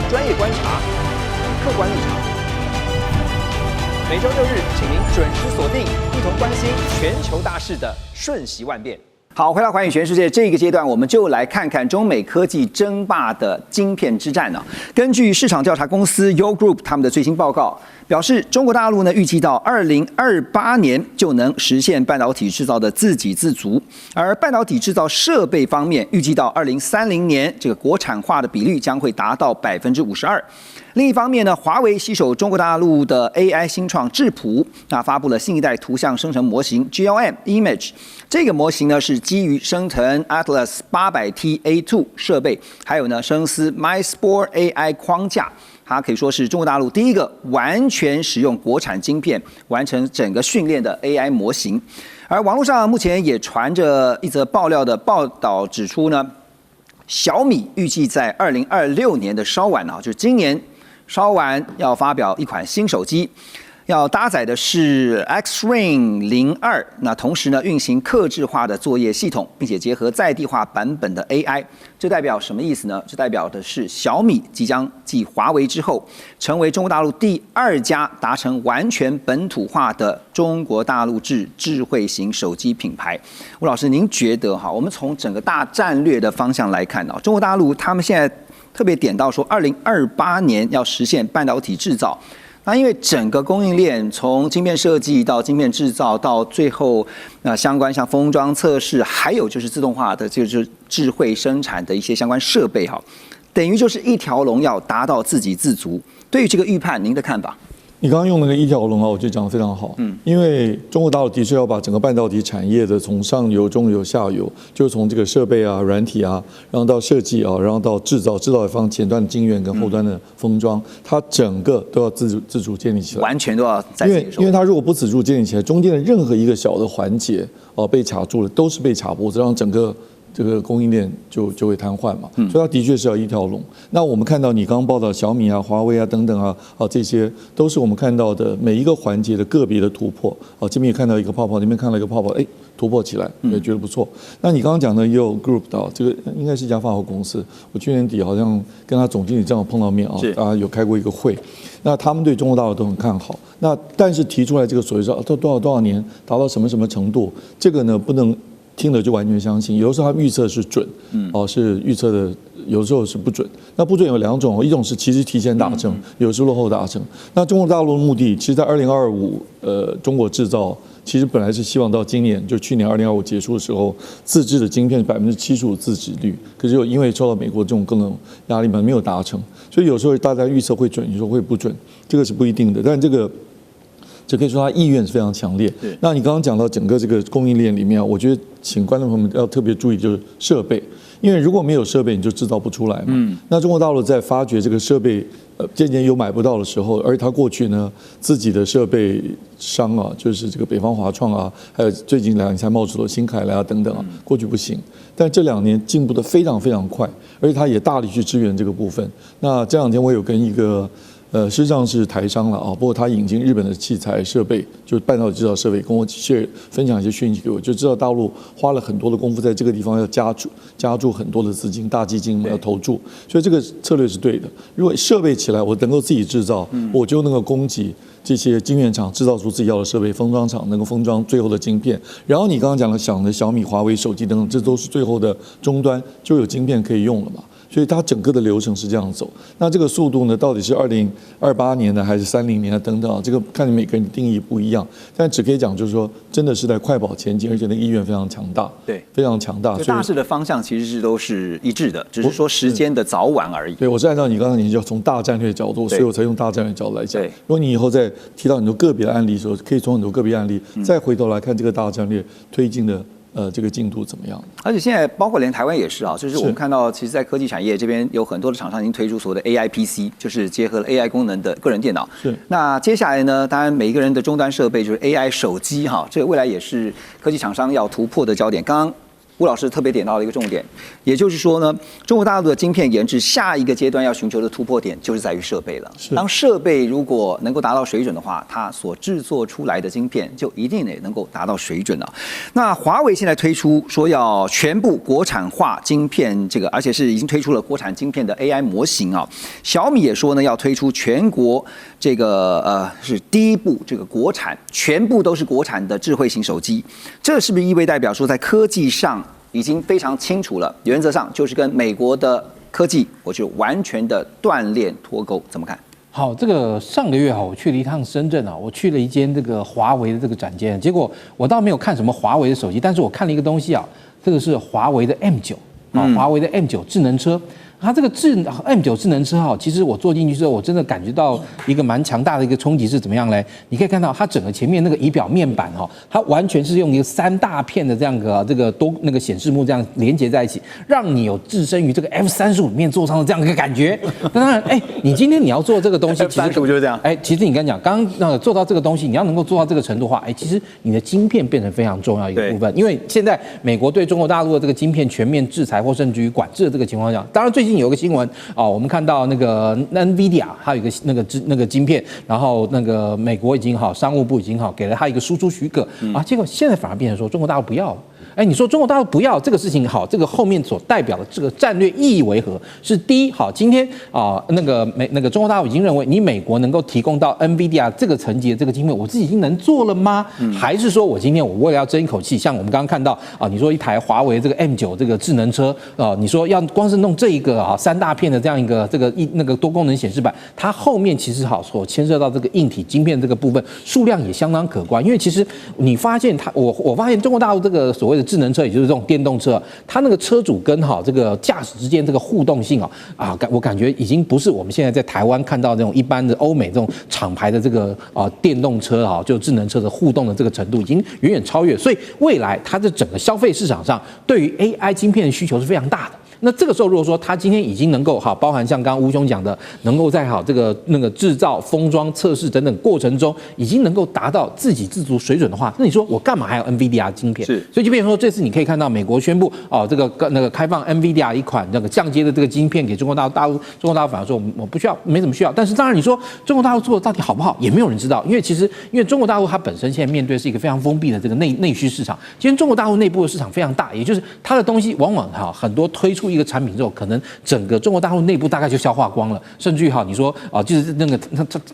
专业观察，客观立场。每周6日，请您准时锁定，一同关心全球大事的瞬息万变。好，回到环宇全世界这个阶段，我们就来看看中美科技争霸的晶片之战呢。根据市场调查公司 Yole Group 他们的最新报告表示，中国大陆呢预计到2028年就能实现半导体制造的自给自足，而半导体制造设备方面，预计到2030年这个国产化的比率将会达到52%。另一方面呢，华为携手中国大陆的 AI 新创智谱，发布了新一代图像生成模型 GLM Image。这个模型呢是基于生成 Atlas 800T A2 设备，还有呢生思 MySpore AI 框架。它可以说是中国大陆第一个完全使用国产晶片完成整个训练的 AI 模型。而网络上目前也传着一则爆料的报道指出呢，小米预计在2026年的稍晚就是今年稍晚要发表一款新手机，要搭载的是 X-Ring 02，那同时呢运行客制化的作业系统，并且结合在地化版本的 AI。这代表什么意思呢？这代表的是小米即将继华为之后，成为中国大陆第2家达成完全本土化的中国大陆制智慧型手机品牌。吴老师，您觉得我们从整个大战略的方向来看中国大陆他们现在特别点到说，2028年要实现半导体制造。那因为整个供应链从晶片设计到晶片制造，到最后相关像封装测试，还有就是自动化的就是智慧生产的一些相关设备等于就是一条龙要达到自给自足。对于这个预判，您的看法？你刚刚用那个一条龙我觉得讲得非常好。因为中国大陆的确要把整个半导体产业的从上游、中游、下游，就从这个设备软体然后到设计然后到制造一方前端的晶圆跟后端的封装，它整个都要自主建立起来，完全都要在自己手里。因为它如果不自主建立起来，中间的任何一个小的环节被卡住了，都是被卡脖子，让整个这个供应链就会瘫痪嘛，所以它的确是要一条龙。那我们看到你刚刚报道小米啊、华为啊等等啊，这些都是我们看到的每一个环节的个别的突破。这边也看到一个泡泡，那边看到一个泡泡，突破起来，也觉得不错。那你刚刚讲的也有 Group 的，这个应该是一家法国公司，我去年底好像跟他总经理正好碰到面有开过一个会。那他们对中国大陆都很看好。那但是提出来这个所谓说多少年达到什么程度，这个呢不能听了就完全相信，有的时候他预测是准，是预测的，有的时候是不准。那不准有两种，一种是其实提前达成，有的是落后达成。那中国大陆的目的，其实在2025，中国制造其实本来是希望到今年，就去年2025结束的时候，自制的晶片75%自制率，可是因为受到美国这种各种压力嘛，没有达成。所以有时候大家预测会准，有时候会不准，这个是不一定的。但这可以说他意愿是非常强烈。那你刚刚讲到整个这个供应链里面，我觉得请观众朋友们要特别注意，就是设备，因为如果没有设备，你就制造不出来嘛。那中国大陆在发掘这个设备渐渐有买不到的时候，而他过去呢自己的设备商就是这个北方华创啊，还有最近2年才冒出的新凯莱啊等等过去不行，但这2年进步的非常非常快，而且他也大力去支援这个部分。那这2天我有跟一个事实上是台商了不过他引进日本的器材设备，就半导体制造设备，跟我分享一些讯息给我，就知道大陆花了很多的功夫在这个地方要加注很多的资金，大基金要投注，所以这个策略是对的。如果设备起来，我能够自己制造，我就能够供给这些晶圆厂制造出自己要的设备，封装厂能够封装最后的晶片。然后你刚刚讲的小米、华为手机等等，这都是最后的终端就有晶片可以用了嘛。所以它整个的流程是这样走。那这个速度呢，到底是2028年的还是30年的等等这个看你每个人定义不一样。但只可以讲，就是说，真的是在快跑前进，而且那个意愿非常强大，对，非常强大。所以大势的方向其实都是一致的，只是说时间的早晚而已。对，我是按照你刚才你就从大战略角度，所以我才用大战略角度来讲。如果你以后再提到很多个别的案例的时候，可以从很多个别案例再回头来看这个大战略推进的。这个进度怎么样？而且现在包括连台湾也是就是我们看到，其实，在科技产业这边有很多的厂商已经推出所谓的 AI PC， 就是结合了 AI 功能的个人电脑。是。那接下来呢，当然每一个人的终端设备就是 AI 手机这个未来也是科技厂商要突破的焦点。刚刚吴老师特别点到了一个重点，也就是说呢，中国大陆的晶片研制下一个阶段要寻求的突破点就是在于设备了。当设备如果能够达到水准的话，它所制作出来的晶片就一定也能够达到水准了。那华为现在推出说要全部国产化晶片，而且是已经推出了国产晶片的 AI 模型小米也说呢要推出全国是第一部国产全部都是国产的智慧型手机，这是不是意味代表说在科技上已经非常清楚了，原则上就是跟美国的科技，我就完全的断链脱钩，怎么看？好，这个上个月我去了一趟深圳我去了一间这个华为的这个展间，结果我倒没有看什么华为的手机，但是我看了一个东西这个是华为的 M9华为的 M9 智能车。它这个M9 智能车其实我坐进去之后，我真的感觉到一个蛮强大的一个冲击是怎么样呢？你可以看到它整个前面那个仪表面板它完全是用一个3大片的这样这个多那个显示幕这样连接在一起，让你有置身于这个 F35里面座上的这样一个感觉。当然，你今天你要做这个东西，其实F35就是这样。其实你刚讲，刚刚做到这个东西，你要能够做到这个程度的话，其实你的晶片变成非常重要一个部分。因为现在美国对中国大陆的这个晶片全面制裁或甚至于管制的这个情况下，当然最近有个新闻我们看到那个 NVIDIA 还有一个那个晶片，然后那个美国已经商务部已经给了他一个输出许可结果现在反而变成说中国大陆不要了。你说中国大陆不要这个事情这个后面所代表的这个战略意义为何？是第一今天那个中国大陆已经认为你美国能够提供到 NVIDIA 这个层级的这个晶片，我自己已经能做了吗？还是说我今天我为了要争一口气，像我们刚刚看到你说一台华为这个 M9 这个智能车你说要光是弄这一个3大片的这样一个那个多功能显示板，它后面其实所牵涉到这个硬体晶片这个部分数量也相当可观。因为其实你发现我发现中国大陆这个所谓的智能车，也就是这种电动车，它那个车主跟这个驾驶之间这个互动性我感觉已经不是我们现在在台湾看到这种一般的欧美这种厂牌的这个电动车就智能车的互动的这个程度已经远远超越。所以未来它的整个消费市场上对于 AI 晶片的需求是非常大的。那这个时候如果说它今天已经能够包含像刚刚吴兄讲的，能够在这个那个制造、封装、测试等等过程中，已经能够达到自给自足水准的话，那你说我干嘛还有 NVIDIA 晶片？是，所以就变成说，这次你可以看到美国宣布这个那个开放 NVIDIA 一款那个降阶的这个晶片给中国大陆，中国大陆反而说我不需要，没什么需要。但是当然你说中国大陆做的到底好不好，也没有人知道，因为中国大陆它本身现在面对是一个非常封闭的这个内需市场。今天中国大陆内部的市场非常大，也就是它的东西往往很多推出一个产品之后，可能整个中国大陆内部大概就消化光了，甚至于你说就是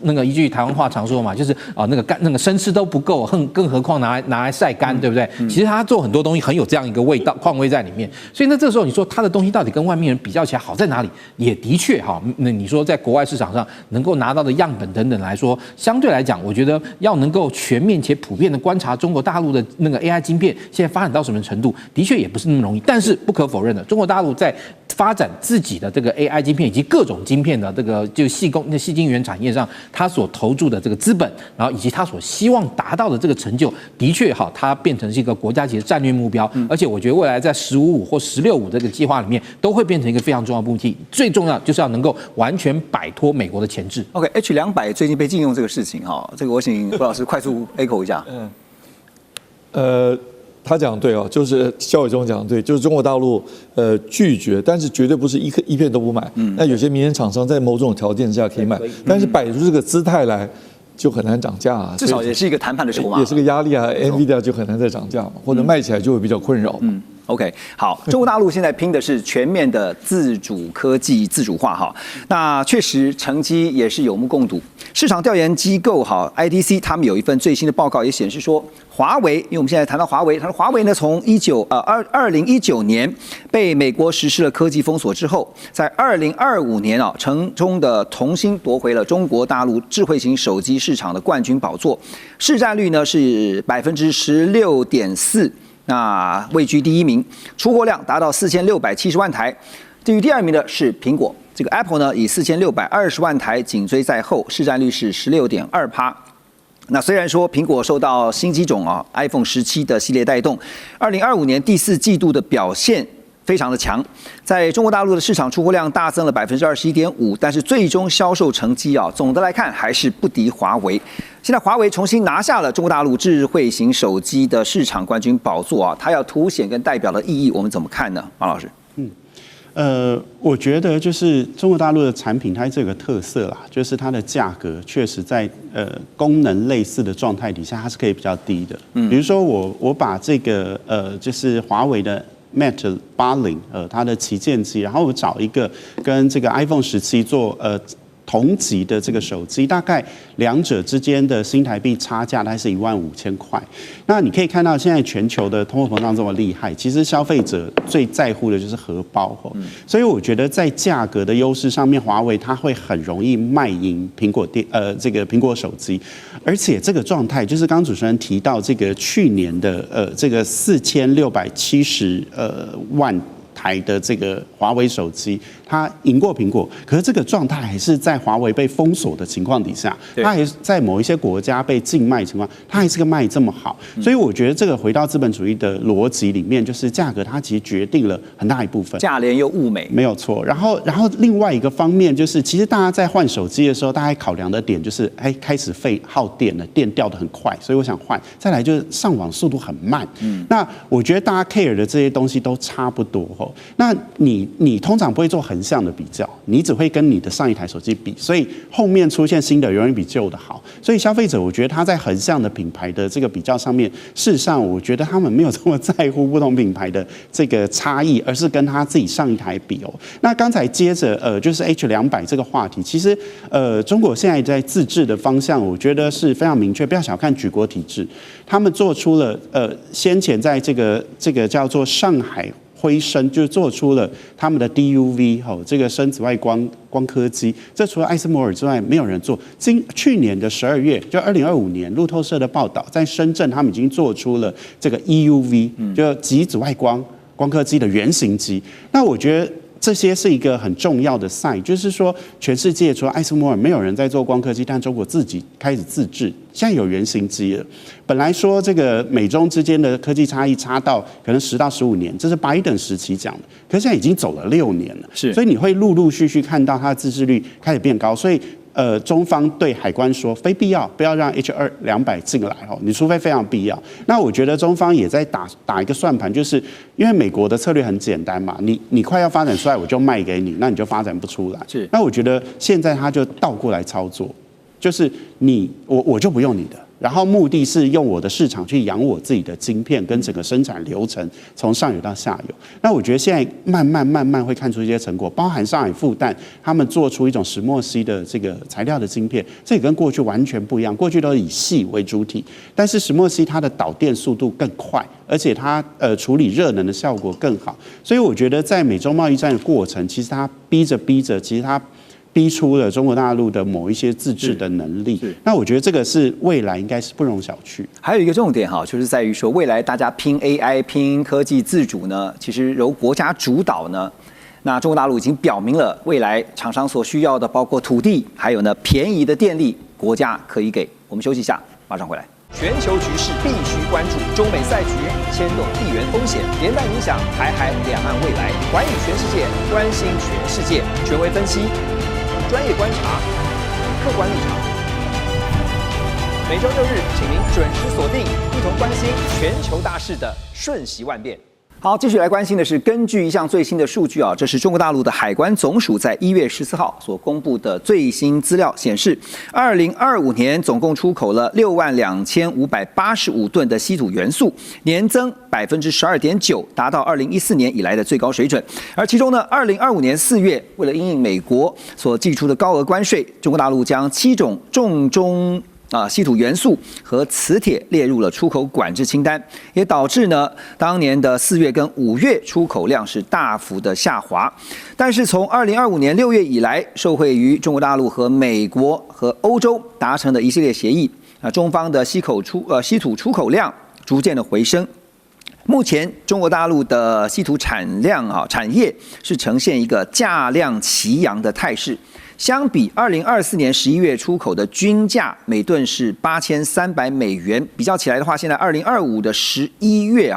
那个一句台湾话常说嘛，就是那个生吃都不够，更何况拿来晒干，对不对？其实它做很多东西很有这样一个味道况味在里面，所以呢，这个时候你说它的东西到底跟外面人比较起来好在哪里？也的确那你说在国外市场上能够拿到的样本等等来说，相对来讲，我觉得要能够全面且普遍的观察中国大陆的那个 AI 晶片现在发展到什么程度，的确也不是那么容易。但是不可否认的，中国大陆在发展自己的这个 AI 晶片以及各种晶片的这个就细晶圆产业上，它所投注的这个资本，然后以及它所希望达到的这个成就，的确它变成是一个国家级的战略目标。而且我觉得未来在15-5或16-5这个计划里面，都会变成一个非常重要的目的。最重要就是要能够完全摆脱美国的钳制。OK，H200最近被禁用这个事情这个我请胡老师快速 echo 一下。他讲对就是肖伟忠讲对，就是中国大陆拒绝，但是绝对不是一片都不买。那有些民营厂商在某种条件下可以买，但是摆出这个姿态来就很难涨价至少也是一个谈判的筹码，也是个压力NVIDIA 就很难再涨价嘛，或者卖起来就会比较困扰。OK， 好，中国大陆现在拼的是全面的自主科技自主化那确实成绩也是有目共睹。市场调研机构IDC 他们有一份最新的报告也显示说，华为，因为我们现在谈到华为，他说华为呢从2019年被美国实施了科技封锁之后，在2025年成功的重新夺回了中国大陆智慧型手机市场的冠军宝座，市占率呢是16.4%。那位居第一名，出货量达到4670万台。至于第二名的是苹果，这个 Apple 呢以4620万台紧追在后，市占率是16.2%。那虽然说苹果受到新机种iPhone 17的系列带动，2025年第4季度的表现非常的强，在中国大陆的市场出货量大增了21.5%，但是最终销售成绩总的来看还是不敌华为。现在华为重新拿下了中国大陆智慧型手机的市场冠军宝座它要凸显跟代表的意义，我们怎么看呢？马老师？我觉得就是中国大陆的产品，它这个特色啦，就是它的价格确实在功能类似的状态底下，它是可以比较低的。比如说我把这个就是华为的Mate 80它的旗舰机，然后我找一个跟这个 iPhone 17做同级的这个手机，大概两者之间的新台币差价大概是15000块。那你可以看到，现在全球的通货膨胀这么厉害，其实消费者最在乎的就是荷包。所以我觉得在价格的优势上面，华为它会很容易卖赢这个苹果手机。而且这个状态，就是刚刚主持人提到这个去年的这个4670万台的这个华为手机，它赢过苹果，可是这个状态还是在华为被封锁的情况底下，它还是在某一些国家被禁卖情况，它还是个卖这么好。所以我觉得这个回到资本主义的逻辑里面，就是价格它其实决定了很大一部分，价廉又物美，没有错。然后另外一个方面就是，其实大家在换手机的时候，大家考量的点就是，开始耗电了，电掉得很快，所以我想换。再来就是上网速度很慢。那我觉得大家 care 的这些东西都差不多。那你通常不会做横向的比较，你只会跟你的上一台手机比，所以后面出现新的永远比旧的好。所以消费者我觉得他在横向的品牌的这个比较上面，事实上我觉得他们没有这么在乎不同品牌的这个差异，而是跟他自己上一台比。那刚才接着就是 H200这个话题，其实中国现在在自制的方向，我觉得是非常明确，不要小看举国体制，他们做出了先前在这个叫做上海辉升就做出了他们的 DUV 这个深紫外光刻机，这除了艾斯摩尔之外没有人做。去年的12月，就2025年，路透社的报道，在深圳他们已经做出了这个 EUV，就极紫外光刻机的原型机。那我觉得这些是一个很重要的sign，就是说，全世界除了艾斯摩尔，没有人在做光刻机，但中国自己开始自制，现在有原型机了。本来说这个美中之间的科技差异差到可能10到15年，这是拜登时期讲的，可是现在已经走了6年了，所以你会陆陆续续看到它的自制率开始变高，所以。中方对海关说，非必要不要让 H200进来哦，你除非非常必要。那我觉得中方也在打一个算盘，就是因为美国的策略很简单嘛，你快要发展出来，我就卖给你，那你就发展不出来。是，那我觉得现在他就倒过来操作，就是我就不用你的。然后目的是用我的市场去养我自己的晶片跟整个生产流程，从上游到下游。那我觉得现在慢慢会看出一些成果，包含上海复旦他们做出一种石墨烯的这个材料的晶片，这也跟过去完全不一样。过去都是以矽为主体，但是石墨烯它的导电速度更快，而且它处理热能的效果更好。所以我觉得在美中贸易战的过程，其实它逼着，其实它逼出了中国大陆的某一些自治的能力，那我觉得这个是未来应该是不容小觑。还有一个重点哈，就是在于说未来大家拼 AI、拼科技自主呢，其实由国家主导呢，那中国大陆已经表明了未来厂商所需要的，包括土地，还有呢便宜的电力，国家可以给。我们休息一下，马上回来。全球局势必须关注，中美赛局牵动地缘风险，连带影响台海两岸未来。寰宇全世界，关心全世界，权威分析，专业观察，客观立场。每周6日，请您准时锁定，一同关心全球大事的瞬息万变。好，继续来关心的是，根据一项最新的数据啊，这是中国大陆的海关总署在1月14号所公布的最新资料显示，2025年总共出口了62585吨的稀土元素，年增12.9%，达到2014年以来的最高水准。而其中呢，2025年4月，为了因应美国所寄出的高额关税，中国大陆将7种重中稀土元素和磁铁列入了出口管制清单，也导致呢当年的4月跟5月出口量是大幅的下滑。但是从2025年6月以来，受惠于中国大陆和美国和欧洲达成的一系列协议，中方的稀土出口量逐渐的回升。目前中国大陆的稀土产业是呈现一个价量齐扬的态势。相比2024年11月出口的均价每吨是$8300，比较起来的话，现在2025的11月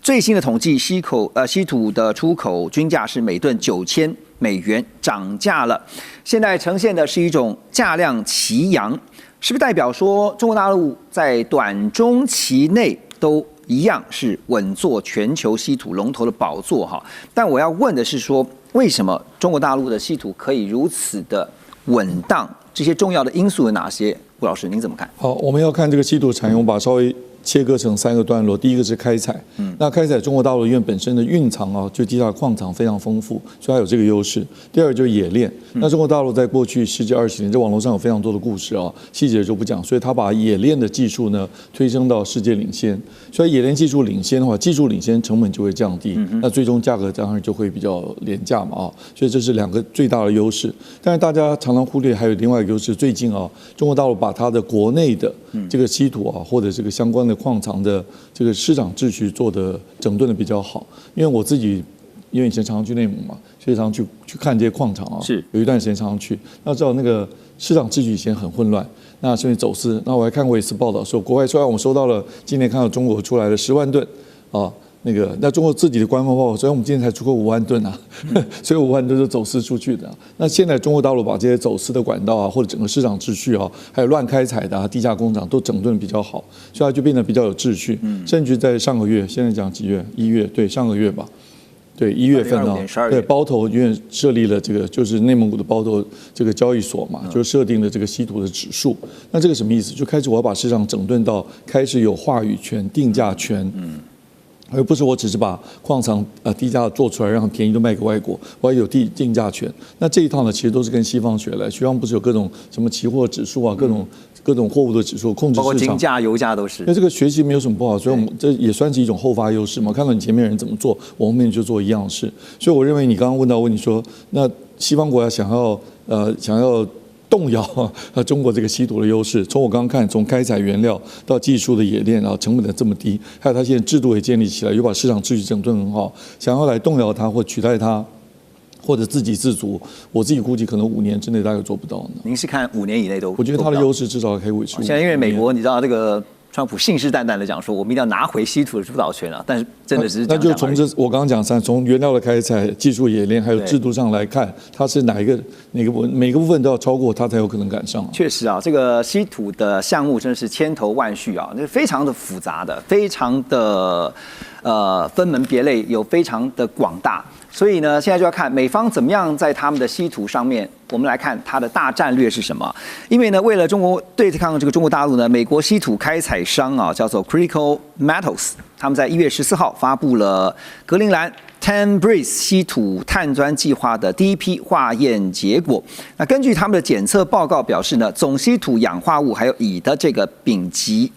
最新的统计稀土的出口均价是每吨$9000，涨价了。现在呈现的是一种价量齐扬，是不是代表说中国大陆在短中期内都一样是稳坐全球稀土龙头的宝座哈？但我要问的是说，为什么中国大陆的稀土可以如此的稳当？这些重要的因素有哪些？吴老师，您怎么看？好，我们要看这个稀土产业，我们把稍微切割成3个段落。第一个是开采，那开采中国大陆因为本身的蕴藏就地下矿藏非常丰富，所以它有这个优势。第二就是冶炼，那中国大陆在过去10几20年，在网络上有非常多的故事细节就不讲，所以它把冶炼的技术呢推升到世界领先。所以冶炼技术领先的话，技术领先，成本就会降低，那最终价格当然就会比较廉价嘛所以这是2个最大的优势。但是大家常常忽略还有另外一个优势，最近中国大陆把它的国内的这个稀土或者这个相关的矿藏的这个市场秩序做的整顿的比较好。因为我自己因为以前常常去内蒙嘛，所以常常去看这些矿场是有一段时间常常去。那知道那个市场秩序以前很混乱，那甚至走私。那我还看过一次报道说，国外说我们收到了今年看到中国出来的10万吨那中国自己的官方报告，所以我们今年才出口5万吨所以5万吨是走私出去的。那现在中国大陆把这些走私的管道或者整个市场秩序还有乱开采的地下工厂都整顿比较好，所以它就变得比较有秩序。甚至在上个月，现在讲几月？1月，对，上个月吧。对1月份对包头因为设立了这个就是内蒙古的包头这个交易所嘛，就设定了这个稀土的指数。那这个什么意思？就开始我要把市场整顿到开始有话语权、定价权。而不是我只是把矿藏低价做出来，让便宜都卖给外国，我要有定价权。那这一套呢，其实都是跟西方学来。西方不是有各种什么期货指数各种货物的指数控制市场，包括金价、油价都是。那这个学习没有什么不好，所以我们这也算是一种后发优势嘛。看到你前面人怎么做，我后面就做一样的事。所以我认为你刚刚问到问题说，那西方国家想要动摇中国这个稀土的优势，从我刚刚看，从开采原料到技术的冶炼，然后成本的这么低，还有它现在制度也建立起来，又把市场秩序整顿很好，想要来动摇它或取代它，或者自给自足，我自己估计可能5年之内大概做不到呢。您是看5年以内都？我觉得它的优势至少可以维持。现在因为美国，你知道这个川普信誓旦旦的讲说，我们一定要拿回稀土的主导权啊，但是真的是那就从我刚刚讲从原料的开采、技术冶炼还有制度上来看，它是哪个每个部分都要超过它才有可能赶上。确实啊，这个稀土的项目真是千头万绪啊，那非常的复杂的，非常的分门别类，有非常的广大。所以呢，现在就要看美方怎么样在他们的稀土上面，我们来看它的大战略是什么。因为呢，为了中国对抗这个中国大陆呢，美国稀土开采商啊叫做 Critical Metals， 他们在1月14号发布了格陵兰 Tanbreez 稀土探钻计划的第一批化验结果。那根据他们的检测报告表示呢，总稀土氧化物还有乙的这个品级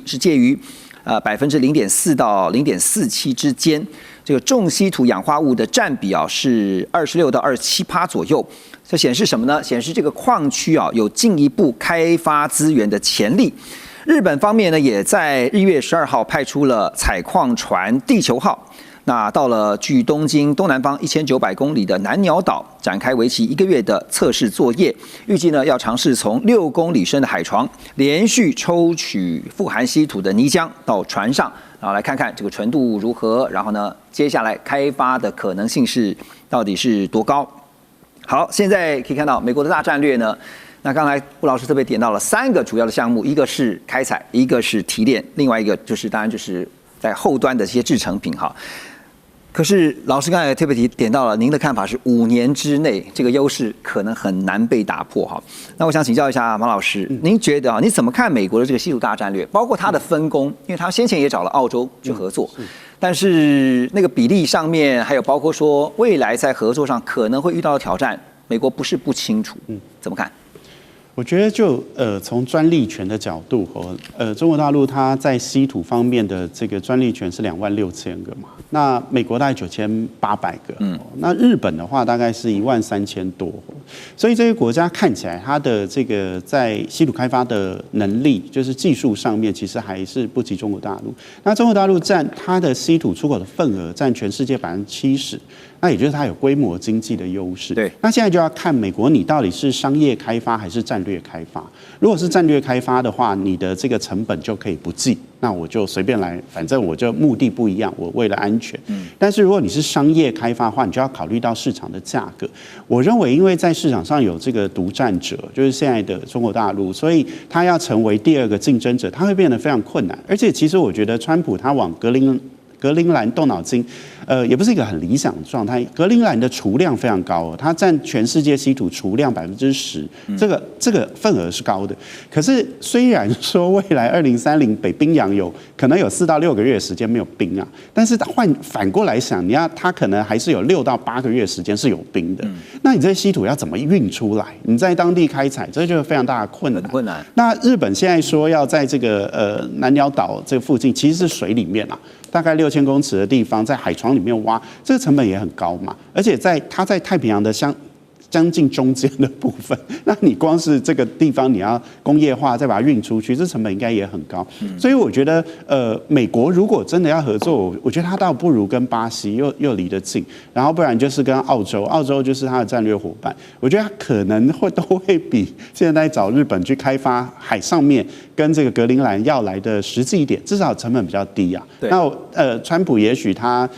是介于0.4%到0.47%之间。这个重稀土氧化物的占比啊是26%到27%左右，这显示什么呢？显示这个矿区啊有进一步开发资源的潜力。日本方面呢，也在1月12号派出了采矿船地球号，那到了距东京东南方1900公里的南鸟岛，展开为期1个月的测试作业。预计呢要尝试从6公里深的海床连续抽取富含稀土的泥浆到船上。然后来看看这个纯度如何，然后呢，接下来开发的可能性到底是多高？好，现在可以看到美国的大战略呢，那刚才吴老师特别点到了3个主要的项目，一个是开采，一个是提炼，另外一个就是当然就是在后端的这些制成品哈。可是老师刚才特别点到了，您的看法是5年之内这个优势可能很难被打破哈。那我想请教一下马老师，您觉得你怎么看美国的这个稀土大战略，包括它的分工？因为他先前也找了澳洲去合作，但是那个比例上面，还有包括说未来在合作上可能会遇到的挑战，美国不是不清楚，怎么看？我觉得就从专利权的角度中国大陆它在稀土方面的这个专利权是26000个嘛，那美国大概9800个，那日本的话大概是13000多，所以这些国家看起来它的这个在稀土开发的能力，就是技术上面其实还是不及中国大陆。那中国大陆占它的稀土出口的份额占全世界70%。那也就是它有规模经济的优势。对，那现在就要看美国你到底是商业开发还是战略开发。如果是战略开发的话，你的这个成本就可以不计，那我就随便来，反正我就目的不一样，我为了安全。但是如果你是商业开发的话，你就要考虑到市场的价格。我认为，因为在市场上有这个独占者，就是现在的中国大陆，所以它要成为第2个竞争者，它会变得非常困难。而且，其实我觉得川普他往格陵兰动脑筋，也不是一个很理想的状态。格陵兰的储量非常高它占全世界稀土储量10%，这个份额是高的。可是虽然说未来2030北冰洋可能有4到6个月的时间没有冰啊，但是反过来想，它可能还是有6到8个月的时间是有冰的。那你这稀土要怎么运出来？你在当地开采，这就是非常大的困难。那日本现在说要在这个南鸟岛这个附近，其实是水里面啊。大概6000公尺的地方，在海床里面挖，这个成本也很高嘛。而且它在太平洋的将近中间的部分，那你光是这个地方你要工业化，再把它运出去，这成本应该也很高。所以我觉得，美国如果真的要合作，我觉得它倒不如跟巴西又离得近，然后不然就是跟澳洲就是它的战略伙伴。我觉得它可能都会比现在找日本去开发海上面跟这个格陵兰要来的实际一点，至少成本比较低啊。那川普也许他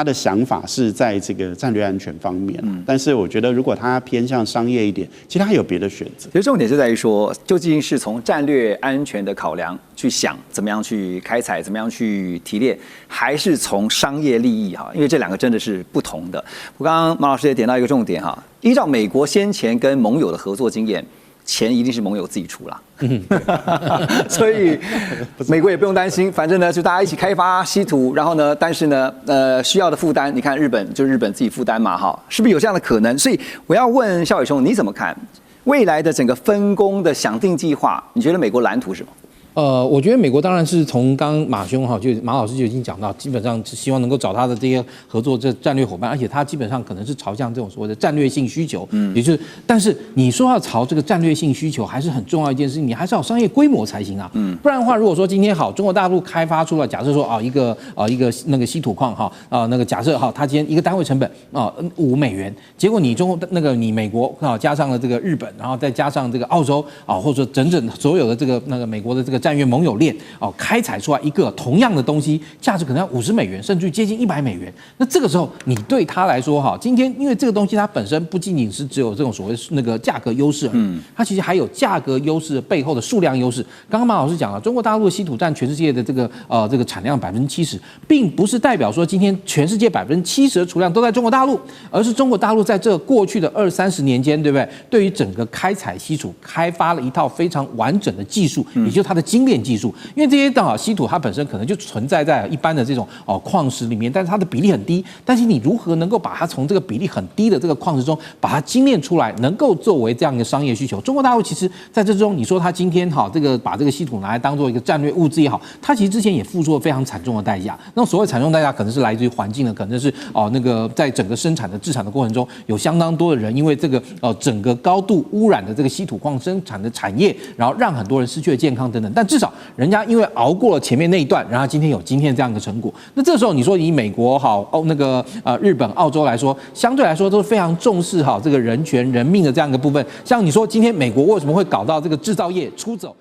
的想法是在这个战略安全方面，但是我觉得如果他偏向商业一点，其实他有别的选择。其实重点就在于说，究竟是从战略安全的考量去想怎么样去开采，怎么样去提炼，还是从商业利益哈？因为这2个真的是不同的。我刚刚马老师也点到一个重点哈，依照美国先前跟盟友的合作经验，钱一定是盟友自己出啦。所以美国也不用担心，反正呢就大家一起开发稀土，然后呢，但是呢，需要的负担，你看日本自己负担嘛，哈，是不是有这样的可能？所以我要问孝伟兄，你怎么看未来的整个分工的想定计划？你觉得美国蓝图是什么？我觉得美国当然是从刚刚马兄就马老师就已经讲到，基本上是希望能够找他的这些合作战略伙伴，而且他基本上可能是朝向这种所谓的战略性需求，也就是，但是你说要朝这个战略性需求，还是很重要一件事情，你还是要有商业规模才行啊，不然的话，如果说今天好，中国大陆开发出了，假设说一个那个稀土矿那个假设它今天一个单位成本$5，结果你你美国加上了这个日本，然后再加上这个澳洲或者说整所有的这个美国的这个战略盟友链开采出来一个同样的东西，价值可能要$50，甚至接近$100。那这个时候你对他来说今天因为这个东西它本身不仅仅是只有这种所谓那个价格优势，它其实还有价格优势背后的数量优势。刚刚马老师讲了，中国大陆的稀土占全世界的这个产量70%，并不是代表说今天全世界70%的储量都在中国大陆，而是中国大陆在这过去的20-30年间，对不对？对于整个开采稀土开发了一套非常完整的技术，也就是它的精炼技术。因为这些稀土它本身可能就存在在一般的这种矿石里面，但是它的比例很低。但是你如何能够把它从这个比例很低的这个矿石中把它精炼出来，能够作为这样一个商业需求？中国大陆其实在这中，你说它今天把这个稀土拿来当做一个战略物资也好，它其实之前也付出了非常惨重的代价。那所谓惨重代价，可能是来自于环境的，可能是那个在整个生产的制产的过程中，有相当多的人因为这个整个高度污染的这个稀土矿生产的产业，然后让很多人失去了健康等等。但至少人家因为熬过了前面那一段，然后今天有今天这样的成果。那这时候你说以美国日本、澳洲来说，相对来说都是非常重视这个人权、人命的这样一个部分。像你说今天美国为什么会搞到这个制造业出走？